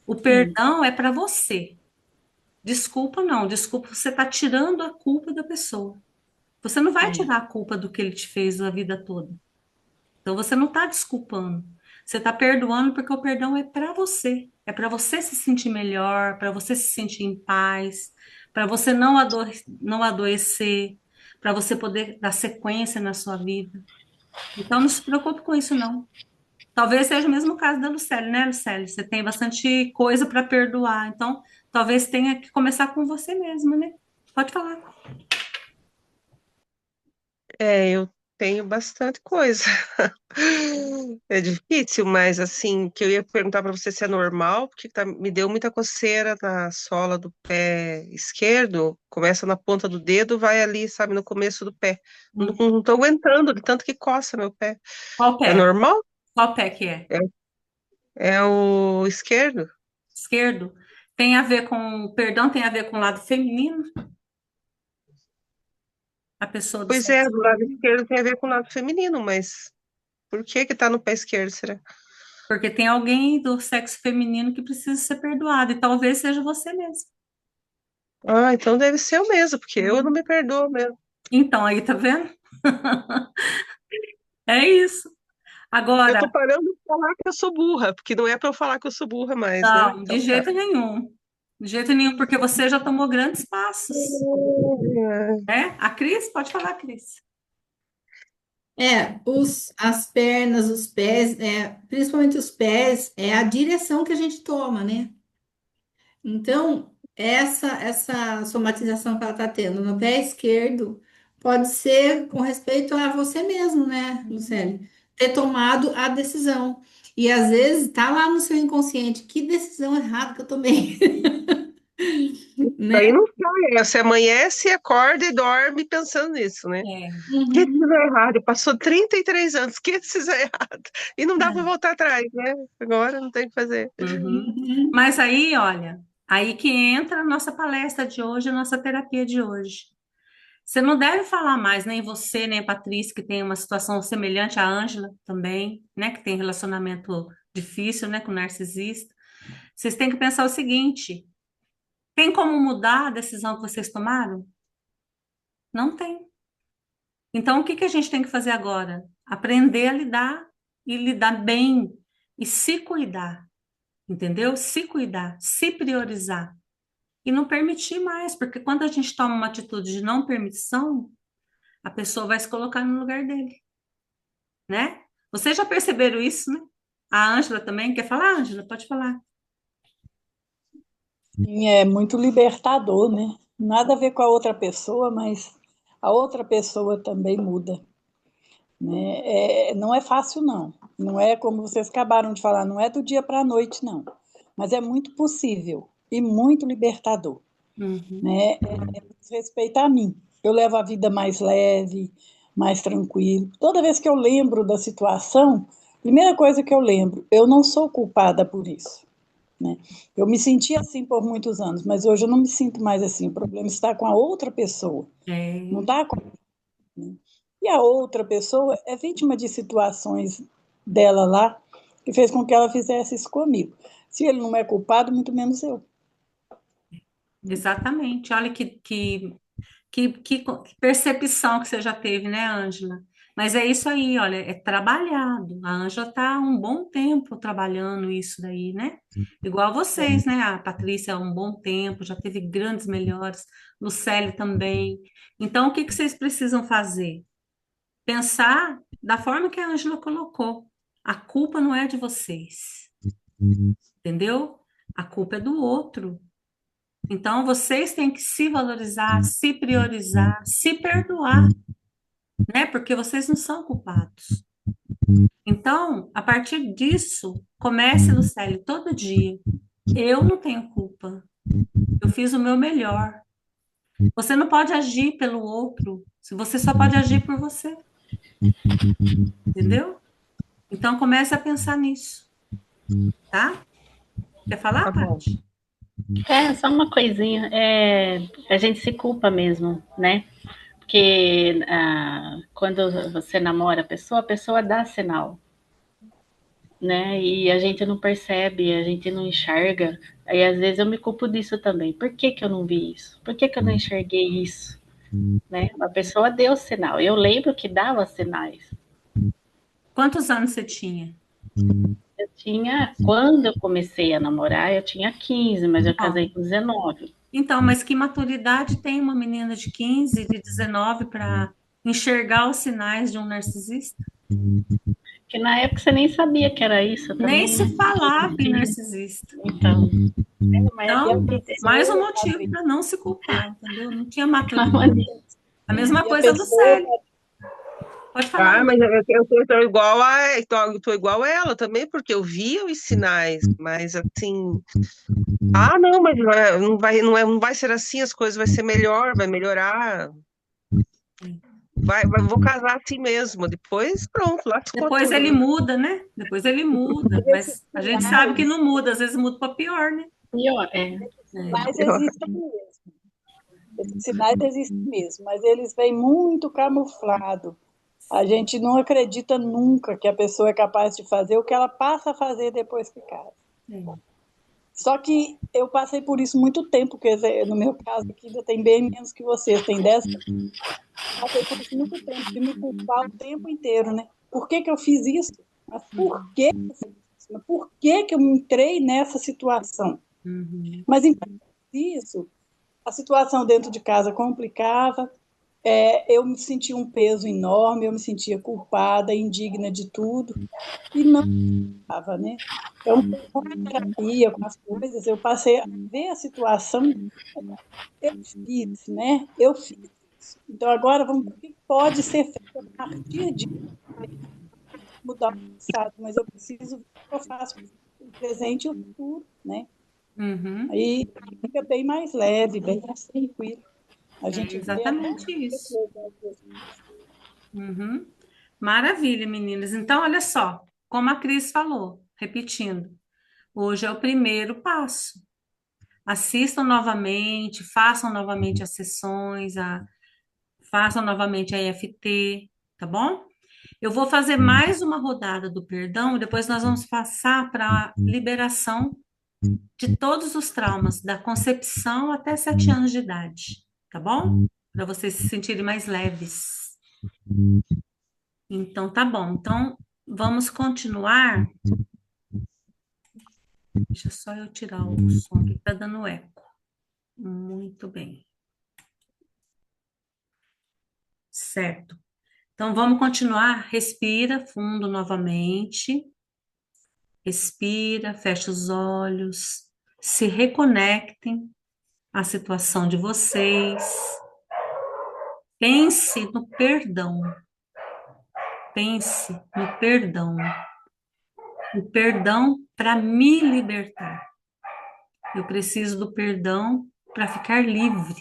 O Sim. perdão é para você. Desculpa não, desculpa, você está tirando a culpa da pessoa. Você não vai É. tirar a culpa do que ele te fez a vida toda. Então você não está desculpando. Você está perdoando porque o perdão é para você. É para você se sentir melhor, para você se sentir em paz, para você não adoecer, para você poder dar sequência na sua vida. Então, não se preocupe com isso, não. Talvez seja o mesmo caso da Lucélia, né, Lucélia? Você tem bastante coisa para perdoar, então talvez tenha que começar com você mesma, né? Pode falar. Eu tenho bastante coisa. É difícil, mas assim, que eu ia perguntar para você se é normal, porque me deu muita coceira na sola do pé esquerdo, começa na ponta do dedo, vai ali, sabe, no começo do pé. Não tô aguentando de tanto que coça meu pé. Qual É pé? normal? Qual pé que é? É, é o esquerdo? Esquerdo? Tem a ver com, perdão, tem a ver com o lado feminino? A pessoa do Pois é, sexo do lado feminino? esquerdo tem a ver com o lado feminino, mas por que que tá no pé esquerdo, será? Porque tem alguém do sexo feminino que precisa ser perdoado, e talvez seja você mesmo. Ah, então deve ser eu mesmo, porque eu não me perdoo mesmo. Então, aí, tá vendo? É isso. Eu Agora, tô parando de falar que eu sou burra, porque não é para eu falar que eu sou burra mais, né? não, de Então tá. jeito nenhum. De jeito nenhum, porque você já tomou grandes passos, né? A Cris, pode falar, Cris. As pernas, os pés, principalmente os pés, é a direção que a gente toma, né? Então, essa somatização que ela está tendo no pé esquerdo pode ser com respeito a você mesmo, né, Lucélia? Ter tomado a decisão. E às vezes tá lá no seu inconsciente, que decisão errada que eu tomei, Daí né? não sai, você amanhece, acorda e dorme pensando nisso, né? É. Que Uhum. decisão errada, passou 33 anos, que decisão errada. E não dá para voltar atrás, né? Agora não tem o que fazer. Uhum. Uhum. Mas aí, olha, aí que entra a nossa palestra de hoje, a nossa terapia de hoje. Você não deve falar mais, nem você, nem a Patrícia, que tem uma situação semelhante à Ângela também, né, que tem relacionamento difícil, né, com narcisista. Vocês têm que pensar o seguinte: tem como mudar a decisão que vocês tomaram? Não tem. Então, o que que a gente tem que fazer agora? Aprender a lidar e lidar bem e se cuidar, entendeu? Se cuidar, se priorizar e não permitir mais, porque quando a gente toma uma atitude de não permissão, a pessoa vai se colocar no lugar dele, né? Vocês já perceberam isso, né? A Ângela também quer falar, Ângela, pode falar. Sim, é muito libertador, né? Nada a ver com a outra pessoa, mas a outra pessoa também muda, né? Não é fácil, não. Não é como vocês acabaram de falar, não é do dia para a noite, não. Mas é muito possível e muito libertador, Uhum. né? Diz respeito a mim. Eu levo a vida mais leve, mais tranquilo. Toda vez que eu lembro da situação, primeira coisa que eu lembro, eu não sou culpada por isso, né? Eu me senti assim por muitos anos, mas hoje eu não me sinto mais assim. O problema está com a outra pessoa, não É, está com. E a outra pessoa é vítima de situações dela lá que fez com que ela fizesse isso comigo. Se ele não é culpado, muito menos eu. exatamente. Olha que percepção que você já teve, né, Ângela? Mas é isso aí, olha, é trabalhado. A Ângela está há um bom tempo trabalhando isso daí, né? Igual vocês, né? A Patrícia há um bom tempo, já teve grandes melhores, Lucélio também. Então, o que que vocês precisam fazer? Pensar da forma que a Ângela colocou. A culpa não é de vocês, entendeu? A culpa é do outro. Então, vocês têm que se valorizar, se priorizar, se perdoar, né? Porque vocês não são culpados. Então, a partir disso, comece, Lucélio, todo dia. Eu não tenho culpa. Eu fiz o meu melhor. Você não pode agir pelo outro, se você só pode agir por você, entendeu? Então, comece a pensar nisso, tá? Quer falar, Tá bom. Paty? Só uma coisinha, a gente se culpa mesmo, né? Porque quando você namora a pessoa dá sinal, né? E a gente não percebe, a gente não enxerga. Aí às vezes eu me culpo disso também. Por que que eu não vi isso? Por que que eu não enxerguei isso? Né? A pessoa deu sinal. Eu lembro que dava sinais. Quantos anos você tinha? Quando eu comecei a namorar, eu tinha 15, mas eu Ó, casei com 19. Então, mas que maturidade tem uma menina de 15, de 19 para enxergar os sinais de um narcisista? Que na época você nem sabia que era isso, eu Nem também. se falava em narcisista. Então, mas E a Então, mais um pessoa, motivo para não se culpar, entendeu? Não tinha uma maturidade. maneira. A mesma e a coisa do pessoa, Célio. Pode falar, Ah, Lu. mas eu tô igual eu tô igual a ela também, porque eu via os sinais, mas assim, não, mas não vai ser assim, as coisas vai ser melhor, vai melhorar, vou casar assim mesmo. Depois, pronto, lascou Depois tudo, ele né? muda, né? Depois ele muda, esses mas a gente sabe que sinais, não muda, às vezes muda para pior, né? Pior, é. É. sinais existem mesmo. Esses sinais existem mesmo, mas eles vêm muito camuflado. A gente não acredita nunca que a pessoa é capaz de fazer o que ela passa a fazer depois que casa. É. Só que eu passei por isso muito tempo, quer dizer, no meu caso aqui ainda tem bem menos que vocês, tem 10 anos. Passei por isso muito tempo, de me culpar o tempo inteiro, né? Por que que eu fiz isso? Mas por que eu fiz isso? Mas por que que eu me entrei nessa situação? Uhum. Mas enquanto isso, a situação dentro de casa complicava, eu me sentia um peso enorme, eu me sentia culpada, indigna de tudo, e não estava, né? Então, com a terapia, com as coisas, eu passei a ver a situação, eu fiz, né? Eu fiz isso. Então, agora vamos ver o que pode ser feito a partir de mudar o passado, mas eu preciso ver o que eu faço o presente e o futuro, né? Uhum. Aí fica bem mais leve, bem mais tranquilo. A É gente vê até exatamente isso. Uhum. Maravilha, meninas. Então, olha só, como a Cris falou, repetindo, hoje é o primeiro passo. Assistam novamente, façam novamente as sessões, façam novamente a EFT, tá bom? Eu vou fazer mais uma rodada do perdão e depois nós vamos passar para a liberação de todos os traumas, da concepção até 7 anos de idade, tá bom? Para vocês se sentirem mais leves. Então, tá bom. Então, vamos continuar. Deixa só eu tirar o som aqui, tá dando eco. Muito bem. Certo. Então, vamos continuar. Respira fundo novamente. Respira, fecha os olhos. Se reconectem à situação de vocês. Pense no perdão. Pense no perdão. O perdão para me libertar. Eu preciso do perdão para ficar livre.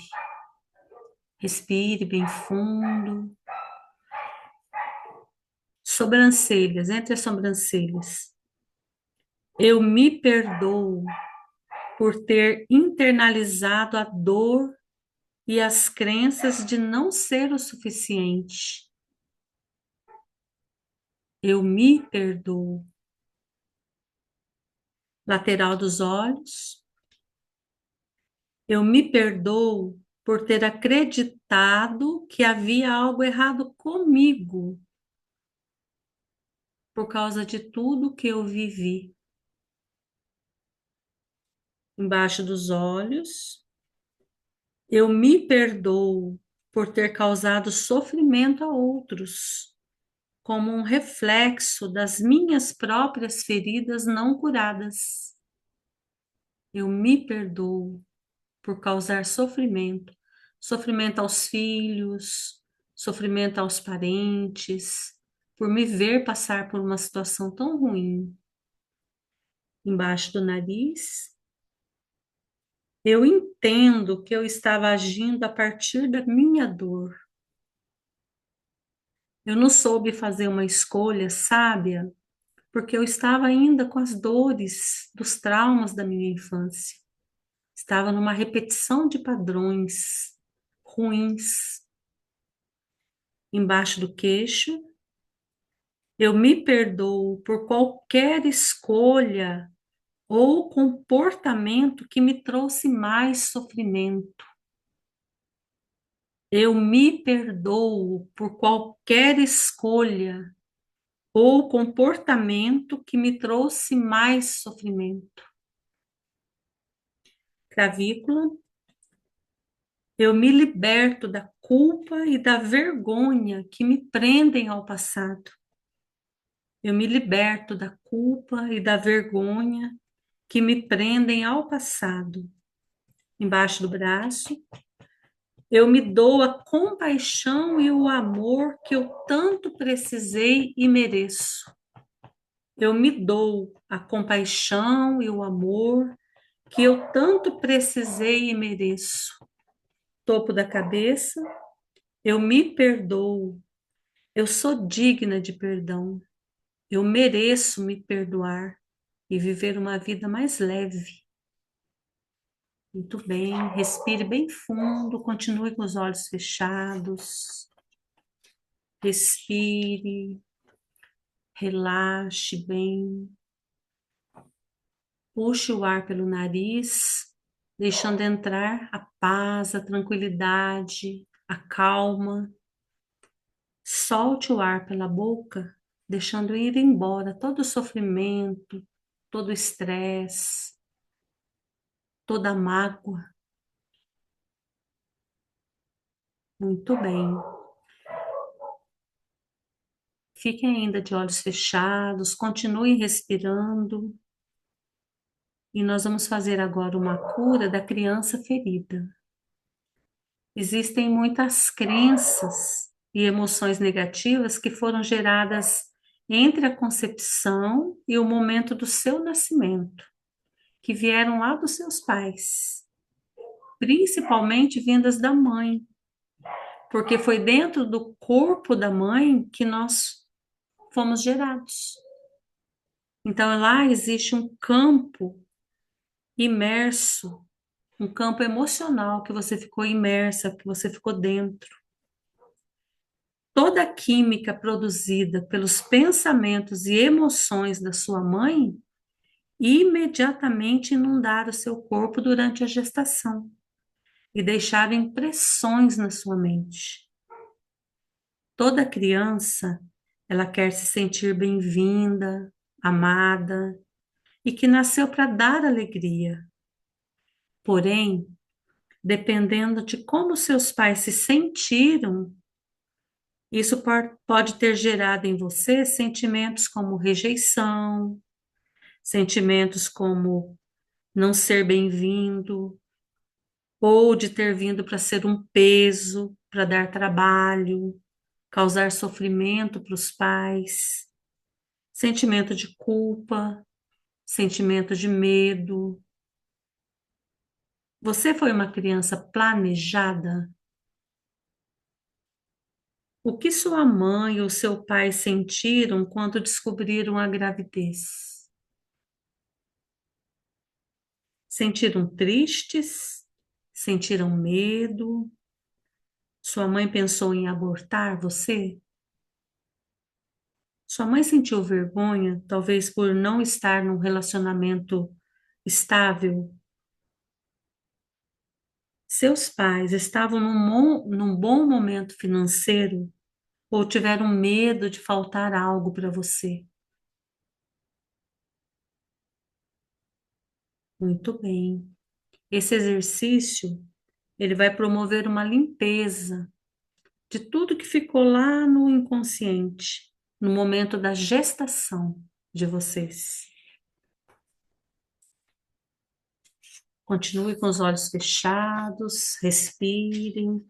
Respire bem fundo. Sobrancelhas, entre as sobrancelhas. Eu me perdoo por ter internalizado a dor e as crenças de não ser o suficiente. Eu me perdoo. Lateral dos olhos. Eu me perdoo por ter acreditado que havia algo errado comigo por causa de tudo que eu vivi. Embaixo dos olhos. Eu me perdoo por ter causado sofrimento a outros, como um reflexo das minhas próprias feridas não curadas. Eu me perdoo por causar sofrimento, sofrimento aos filhos, sofrimento aos parentes, por me ver passar por uma situação tão ruim. Embaixo do nariz, eu entendo que eu estava agindo a partir da minha dor. Eu não soube fazer uma escolha sábia, porque eu estava ainda com as dores dos traumas da minha infância. Estava numa repetição de padrões ruins. Embaixo do queixo, eu me perdoo por qualquer escolha ou comportamento que me trouxe mais sofrimento. Eu me perdoo por qualquer escolha ou comportamento que me trouxe mais sofrimento. Clavícula, Eu me liberto da culpa e da vergonha que me prendem ao passado. Eu me liberto da culpa e da vergonha que me prendem ao passado. Embaixo do braço, eu me dou a compaixão e o amor que eu tanto precisei e mereço. Eu me dou a compaixão e o amor que eu tanto precisei e mereço. Topo da cabeça, eu me perdoo. Eu sou digna de perdão. Eu mereço me perdoar e viver uma vida mais leve. Muito bem, respire bem fundo, continue com os olhos fechados. Respire, relaxe bem. Puxe o ar pelo nariz, deixando entrar a paz, a tranquilidade, a calma. Solte o ar pela boca, deixando ir embora todo o sofrimento, todo o estresse, toda a mágoa. Muito bem. Fiquem ainda de olhos fechados, continuem respirando. E nós vamos fazer agora uma cura da criança ferida. Existem muitas crenças e emoções negativas que foram geradas entre a concepção e o momento do seu nascimento, que vieram lá dos seus pais, principalmente vindas da mãe, porque foi dentro do corpo da mãe que nós fomos gerados. Então lá existe um campo imerso, um campo emocional que você ficou imersa, que você ficou dentro. Toda a química produzida pelos pensamentos e emoções da sua mãe imediatamente inundaram o seu corpo durante a gestação e deixaram impressões na sua mente. Toda criança, ela quer se sentir bem-vinda, amada e que nasceu para dar alegria. Porém, dependendo de como seus pais se sentiram, isso pode ter gerado em você sentimentos como rejeição, sentimentos como não ser bem-vindo, ou de ter vindo para ser um peso, para dar trabalho, causar sofrimento para os pais, sentimento de culpa, sentimento de medo. Você foi uma criança planejada? O que sua mãe ou seu pai sentiram quando descobriram a gravidez? Sentiram tristes? Sentiram medo? Sua mãe pensou em abortar você? Sua mãe sentiu vergonha, talvez por não estar num relacionamento estável? Seus pais estavam num bom momento financeiro ou tiveram medo de faltar algo para você? Muito bem. Esse exercício, ele vai promover uma limpeza de tudo que ficou lá no inconsciente, no momento da gestação de vocês. Continue com os olhos fechados, respirem.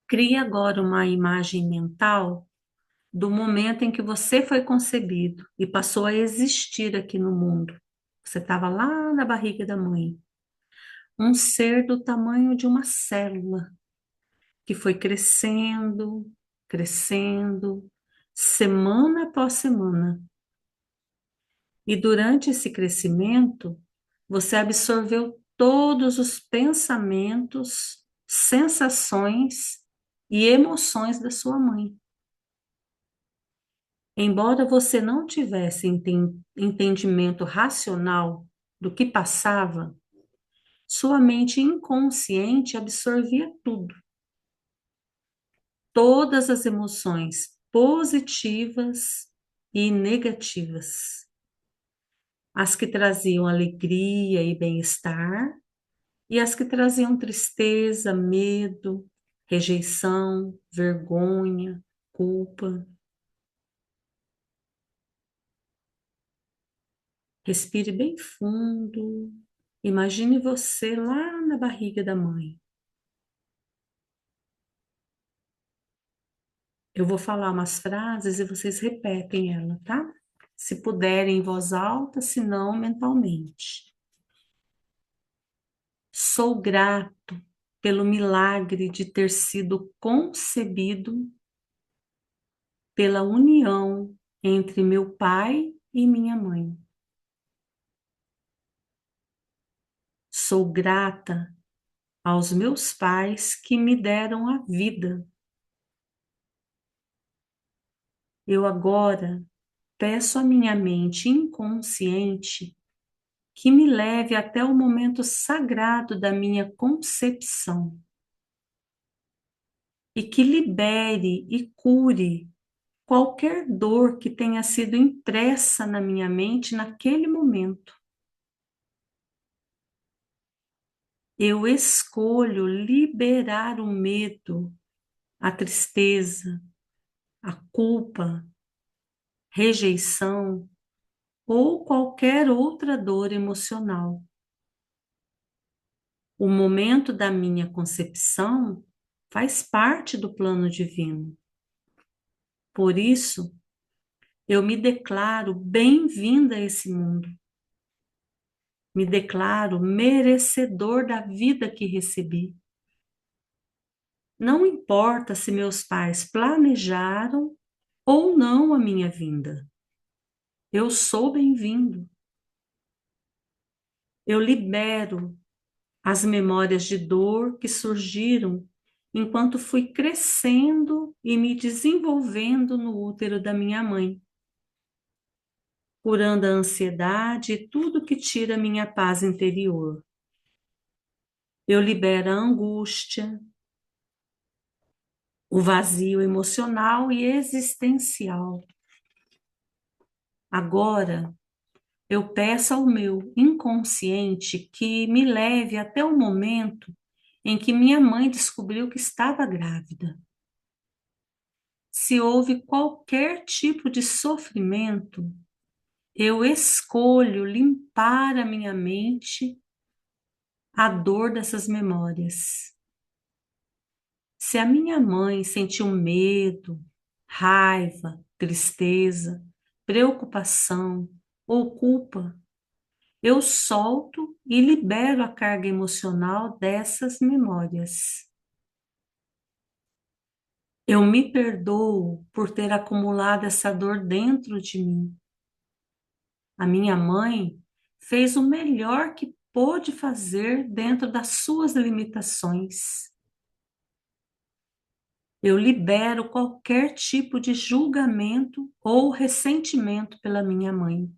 Crie agora uma imagem mental do momento em que você foi concebido e passou a existir aqui no mundo. Você estava lá na barriga da mãe. Um ser do tamanho de uma célula que foi crescendo, crescendo, semana após semana. E durante esse crescimento, você absorveu todos os pensamentos, sensações e emoções da sua mãe. Embora você não tivesse entendimento racional do que passava, sua mente inconsciente absorvia tudo. Todas as emoções positivas e negativas. As que traziam alegria e bem-estar e as que traziam tristeza, medo, rejeição, vergonha, culpa. Respire bem fundo. Imagine você lá na barriga da mãe. Eu vou falar umas frases e vocês repetem ela, tá? Se puderem em voz alta, se não mentalmente. Sou grato pelo milagre de ter sido concebido pela união entre meu pai e minha mãe. Sou grata aos meus pais que me deram a vida. Eu agora peço à minha mente inconsciente que me leve até o momento sagrado da minha concepção e que libere e cure qualquer dor que tenha sido impressa na minha mente naquele momento. Eu escolho liberar o medo, a tristeza, a culpa, rejeição ou qualquer outra dor emocional. O momento da minha concepção faz parte do plano divino. Por isso, eu me declaro bem-vinda a esse mundo. Me declaro merecedor da vida que recebi. Não importa se meus pais planejaram ou não a minha vinda. Eu sou bem-vindo. Eu libero as memórias de dor que surgiram enquanto fui crescendo e me desenvolvendo no útero da minha mãe, curando a ansiedade e tudo que tira minha paz interior. Eu libero a angústia, o vazio emocional e existencial. Agora, eu peço ao meu inconsciente que me leve até o momento em que minha mãe descobriu que estava grávida. Se houve qualquer tipo de sofrimento, eu escolho limpar a minha mente a dor dessas memórias. Se a minha mãe sentiu medo, raiva, tristeza, preocupação ou culpa, eu solto e libero a carga emocional dessas memórias. Eu me perdoo por ter acumulado essa dor dentro de mim. A minha mãe fez o melhor que pôde fazer dentro das suas limitações. Eu libero qualquer tipo de julgamento ou ressentimento pela minha mãe.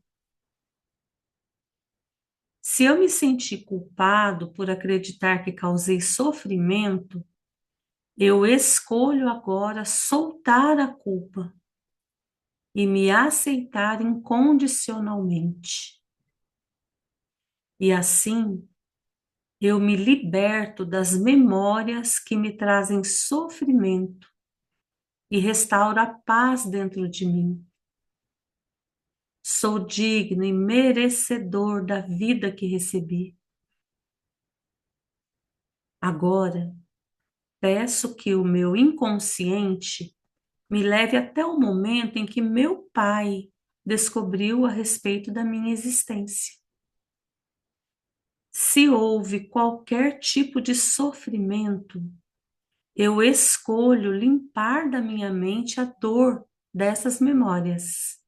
Se eu me sentir culpado por acreditar que causei sofrimento, eu escolho agora soltar a culpa e me aceitar incondicionalmente. E assim, eu me liberto das memórias que me trazem sofrimento e restauro a paz dentro de mim. Sou digno e merecedor da vida que recebi. Agora, peço que o meu inconsciente me leve até o momento em que meu pai descobriu a respeito da minha existência. Se houve qualquer tipo de sofrimento, eu escolho limpar da minha mente a dor dessas memórias.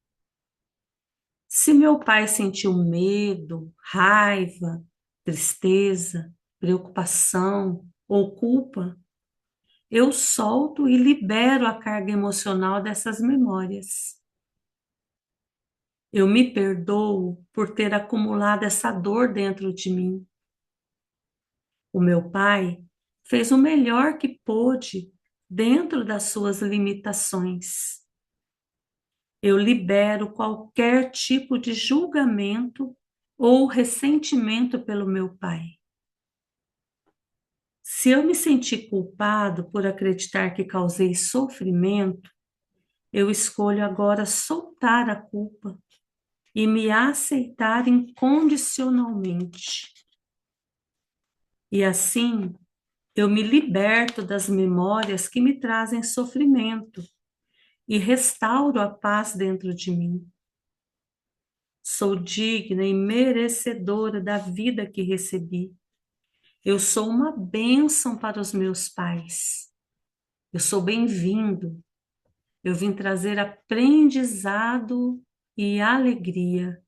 Se meu pai sentiu medo, raiva, tristeza, preocupação ou culpa, eu solto e libero a carga emocional dessas memórias. Eu me perdoo por ter acumulado essa dor dentro de mim. O meu pai fez o melhor que pôde dentro das suas limitações. Eu libero qualquer tipo de julgamento ou ressentimento pelo meu pai. Se eu me sentir culpado por acreditar que causei sofrimento, eu escolho agora soltar a culpa e me aceitar incondicionalmente. E assim, eu me liberto das memórias que me trazem sofrimento e restauro a paz dentro de mim. Sou digna e merecedora da vida que recebi. Eu sou uma bênção para os meus pais. Eu sou bem-vindo. Eu vim trazer aprendizado e alegria.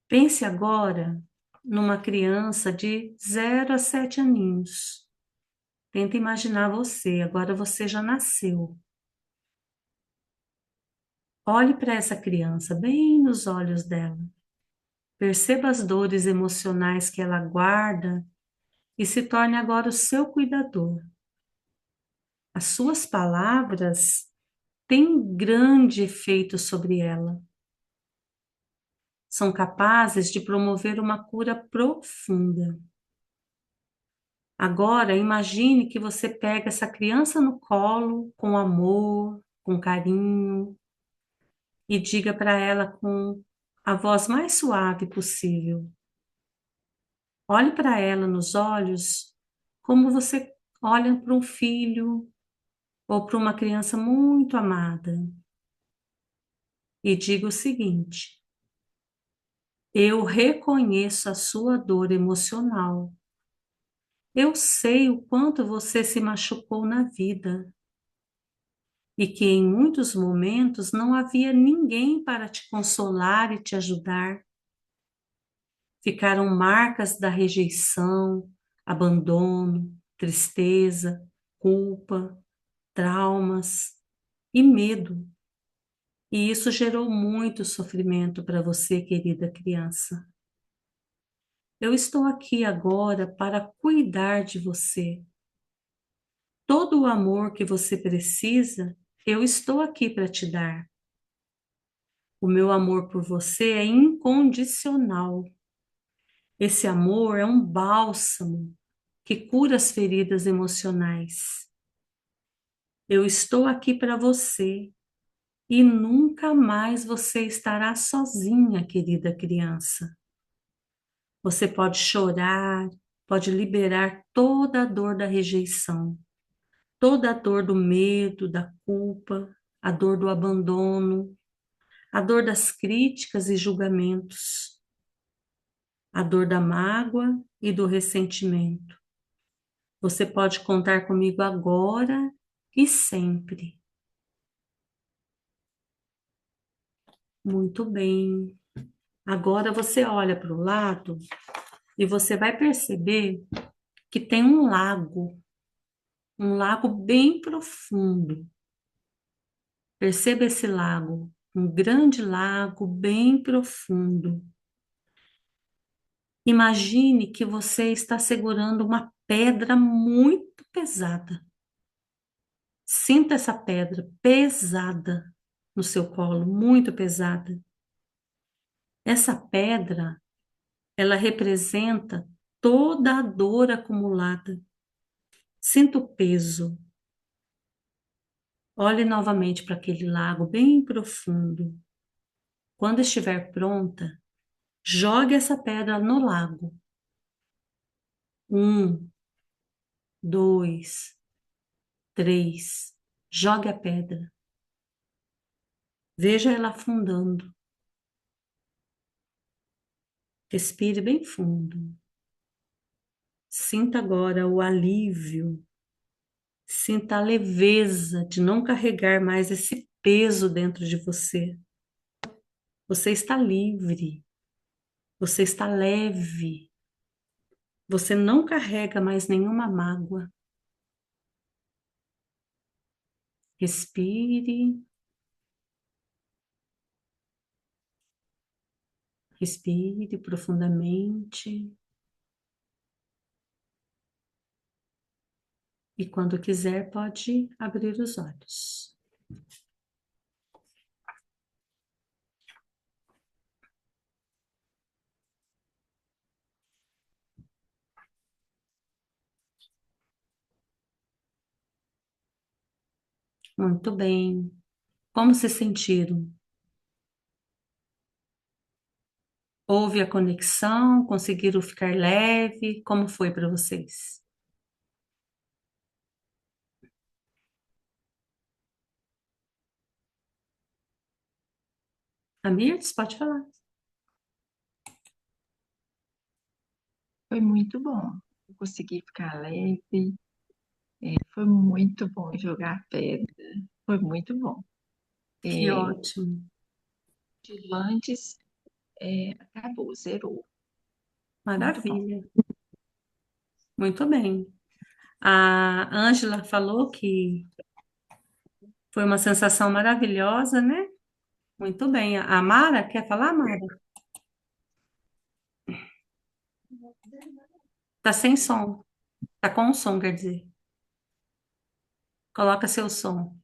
Pense agora numa criança de 0 a 7 aninhos. Tenta imaginar você, agora você já nasceu. Olhe para essa criança, bem nos olhos dela. Perceba as dores emocionais que ela guarda e se torne agora o seu cuidador. As suas palavras têm grande efeito sobre ela. São capazes de promover uma cura profunda. Agora, imagine que você pega essa criança no colo com amor, com carinho e diga para ela com a voz mais suave possível. Olhe para ela nos olhos como você olha para um filho ou para uma criança muito amada. E diga o seguinte: eu reconheço a sua dor emocional. Eu sei o quanto você se machucou na vida e que em muitos momentos não havia ninguém para te consolar e te ajudar. Ficaram marcas da rejeição, abandono, tristeza, culpa, traumas e medo. E isso gerou muito sofrimento para você, querida criança. Eu estou aqui agora para cuidar de você. Todo o amor que você precisa, eu estou aqui para te dar. O meu amor por você é incondicional. Esse amor é um bálsamo que cura as feridas emocionais. Eu estou aqui para você e nunca mais você estará sozinha, querida criança. Você pode chorar, pode liberar toda a dor da rejeição, toda a dor do medo, da culpa, a dor do abandono, a dor das críticas e julgamentos, a dor da mágoa e do ressentimento. Você pode contar comigo agora e sempre. Muito bem. Agora você olha para o lado e você vai perceber que tem um lago bem profundo. Perceba esse lago, um grande lago bem profundo. Imagine que você está segurando uma pedra muito pesada. Sinta essa pedra pesada no seu colo, muito pesada. Essa pedra, ela representa toda a dor acumulada. Sinta o peso. Olhe novamente para aquele lago bem profundo. Quando estiver pronta, jogue essa pedra no lago. 1, 2, 3. Jogue a pedra. Veja ela afundando. Respire bem fundo. Sinta agora o alívio. Sinta a leveza de não carregar mais esse peso dentro de você. Você está livre. Você está leve. Você não carrega mais nenhuma mágoa. Respire. Respire profundamente. E quando quiser, pode abrir os olhos. Muito bem. Como se sentiram? Houve a conexão? Conseguiram ficar leve? Como foi para vocês? Amirtes, pode falar. Foi muito bom. Eu consegui ficar leve. Foi muito bom jogar pedra. Foi muito bom. Que É, ótimo. de antes, acabou, zerou. Muito bom. Maravilha. Muito bem. A Ângela falou que foi uma sensação maravilhosa, né? Muito bem. A Mara, quer falar, Mara? Tá sem som. Tá com som, quer dizer. Coloca seu som.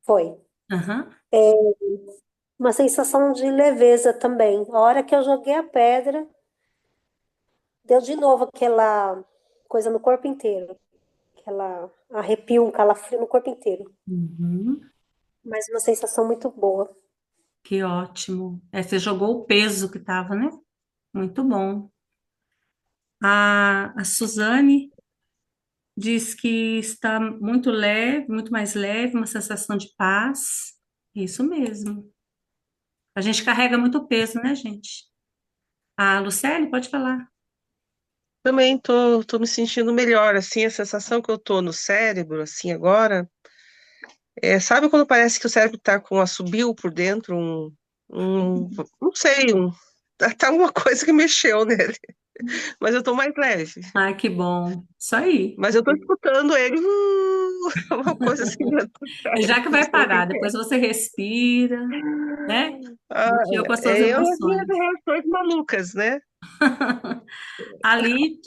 Foi. Aham. Uma sensação de leveza também. A hora que eu joguei a pedra, deu de novo aquela coisa no corpo inteiro. Aquela arrepio, um calafrio no corpo inteiro. Uhum. Mas uma sensação muito boa. Que ótimo. Você jogou o peso que tava, né? Muito bom. A Suzane diz que está muito leve, muito mais leve, uma sensação de paz. Isso mesmo. A gente carrega muito peso, né, gente? A Lucélia, pode falar. Também tô me sentindo melhor, assim, a sensação que eu tô no cérebro, assim, agora, sabe quando parece que o cérebro tá com um assobio por dentro, não sei, tá uma coisa que mexeu nele, mas eu tô mais leve. Ai, que bom. Isso aí. Mas eu tô escutando ele, uma coisa assim dentro do Já cérebro, que não vai sei o que parar, que depois é. você respira, né? Ah, Mexeu com as suas eu e as minhas emoções. reações malucas, né? A Lid,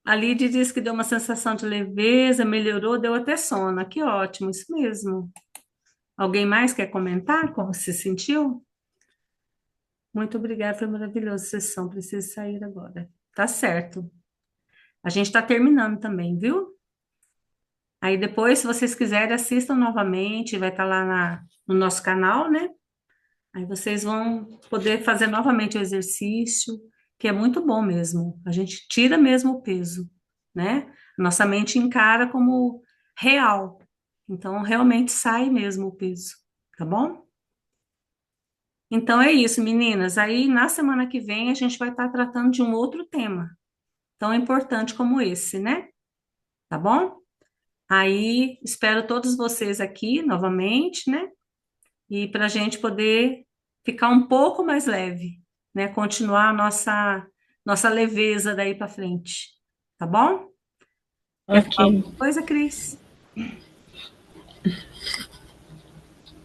a Lid disse que deu uma sensação de leveza, melhorou, deu até sono. Que ótimo, isso mesmo. Alguém mais quer comentar como se sentiu? Muito obrigada, foi maravilhosa a sessão. Preciso sair agora. Tá certo. A gente está terminando também, viu? Aí depois, se vocês quiserem, assistam novamente, vai estar lá no nosso canal, né? Aí vocês vão poder fazer novamente o exercício, que é muito bom mesmo. A gente tira mesmo o peso, né? Nossa mente encara como real. Então, realmente sai mesmo o peso, tá bom? Então é isso, meninas. Aí na semana que vem a gente vai estar tratando de um outro tema tão importante como esse, né? Tá bom? Aí espero todos vocês aqui novamente, né? E para a gente poder ficar um pouco mais leve, né? Continuar a nossa leveza daí para frente, tá bom? Quer falar Ok. alguma coisa, Cris?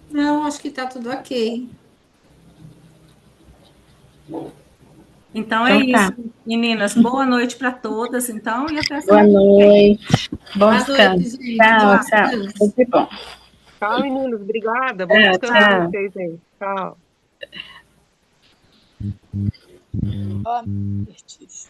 Não, acho que tá tudo ok. Então é Então isso, tá. meninas. Boa noite para todas, então, e até a Boa semana que vem. noite. Bom Boa noite, descanso. gente. Bom Tchau, tchau. descanso. Tudo de bom. Tchau, meninos, obrigada, bom Tchau, descanso para tchau. vocês aí. Tchau. Ó, Mirtes.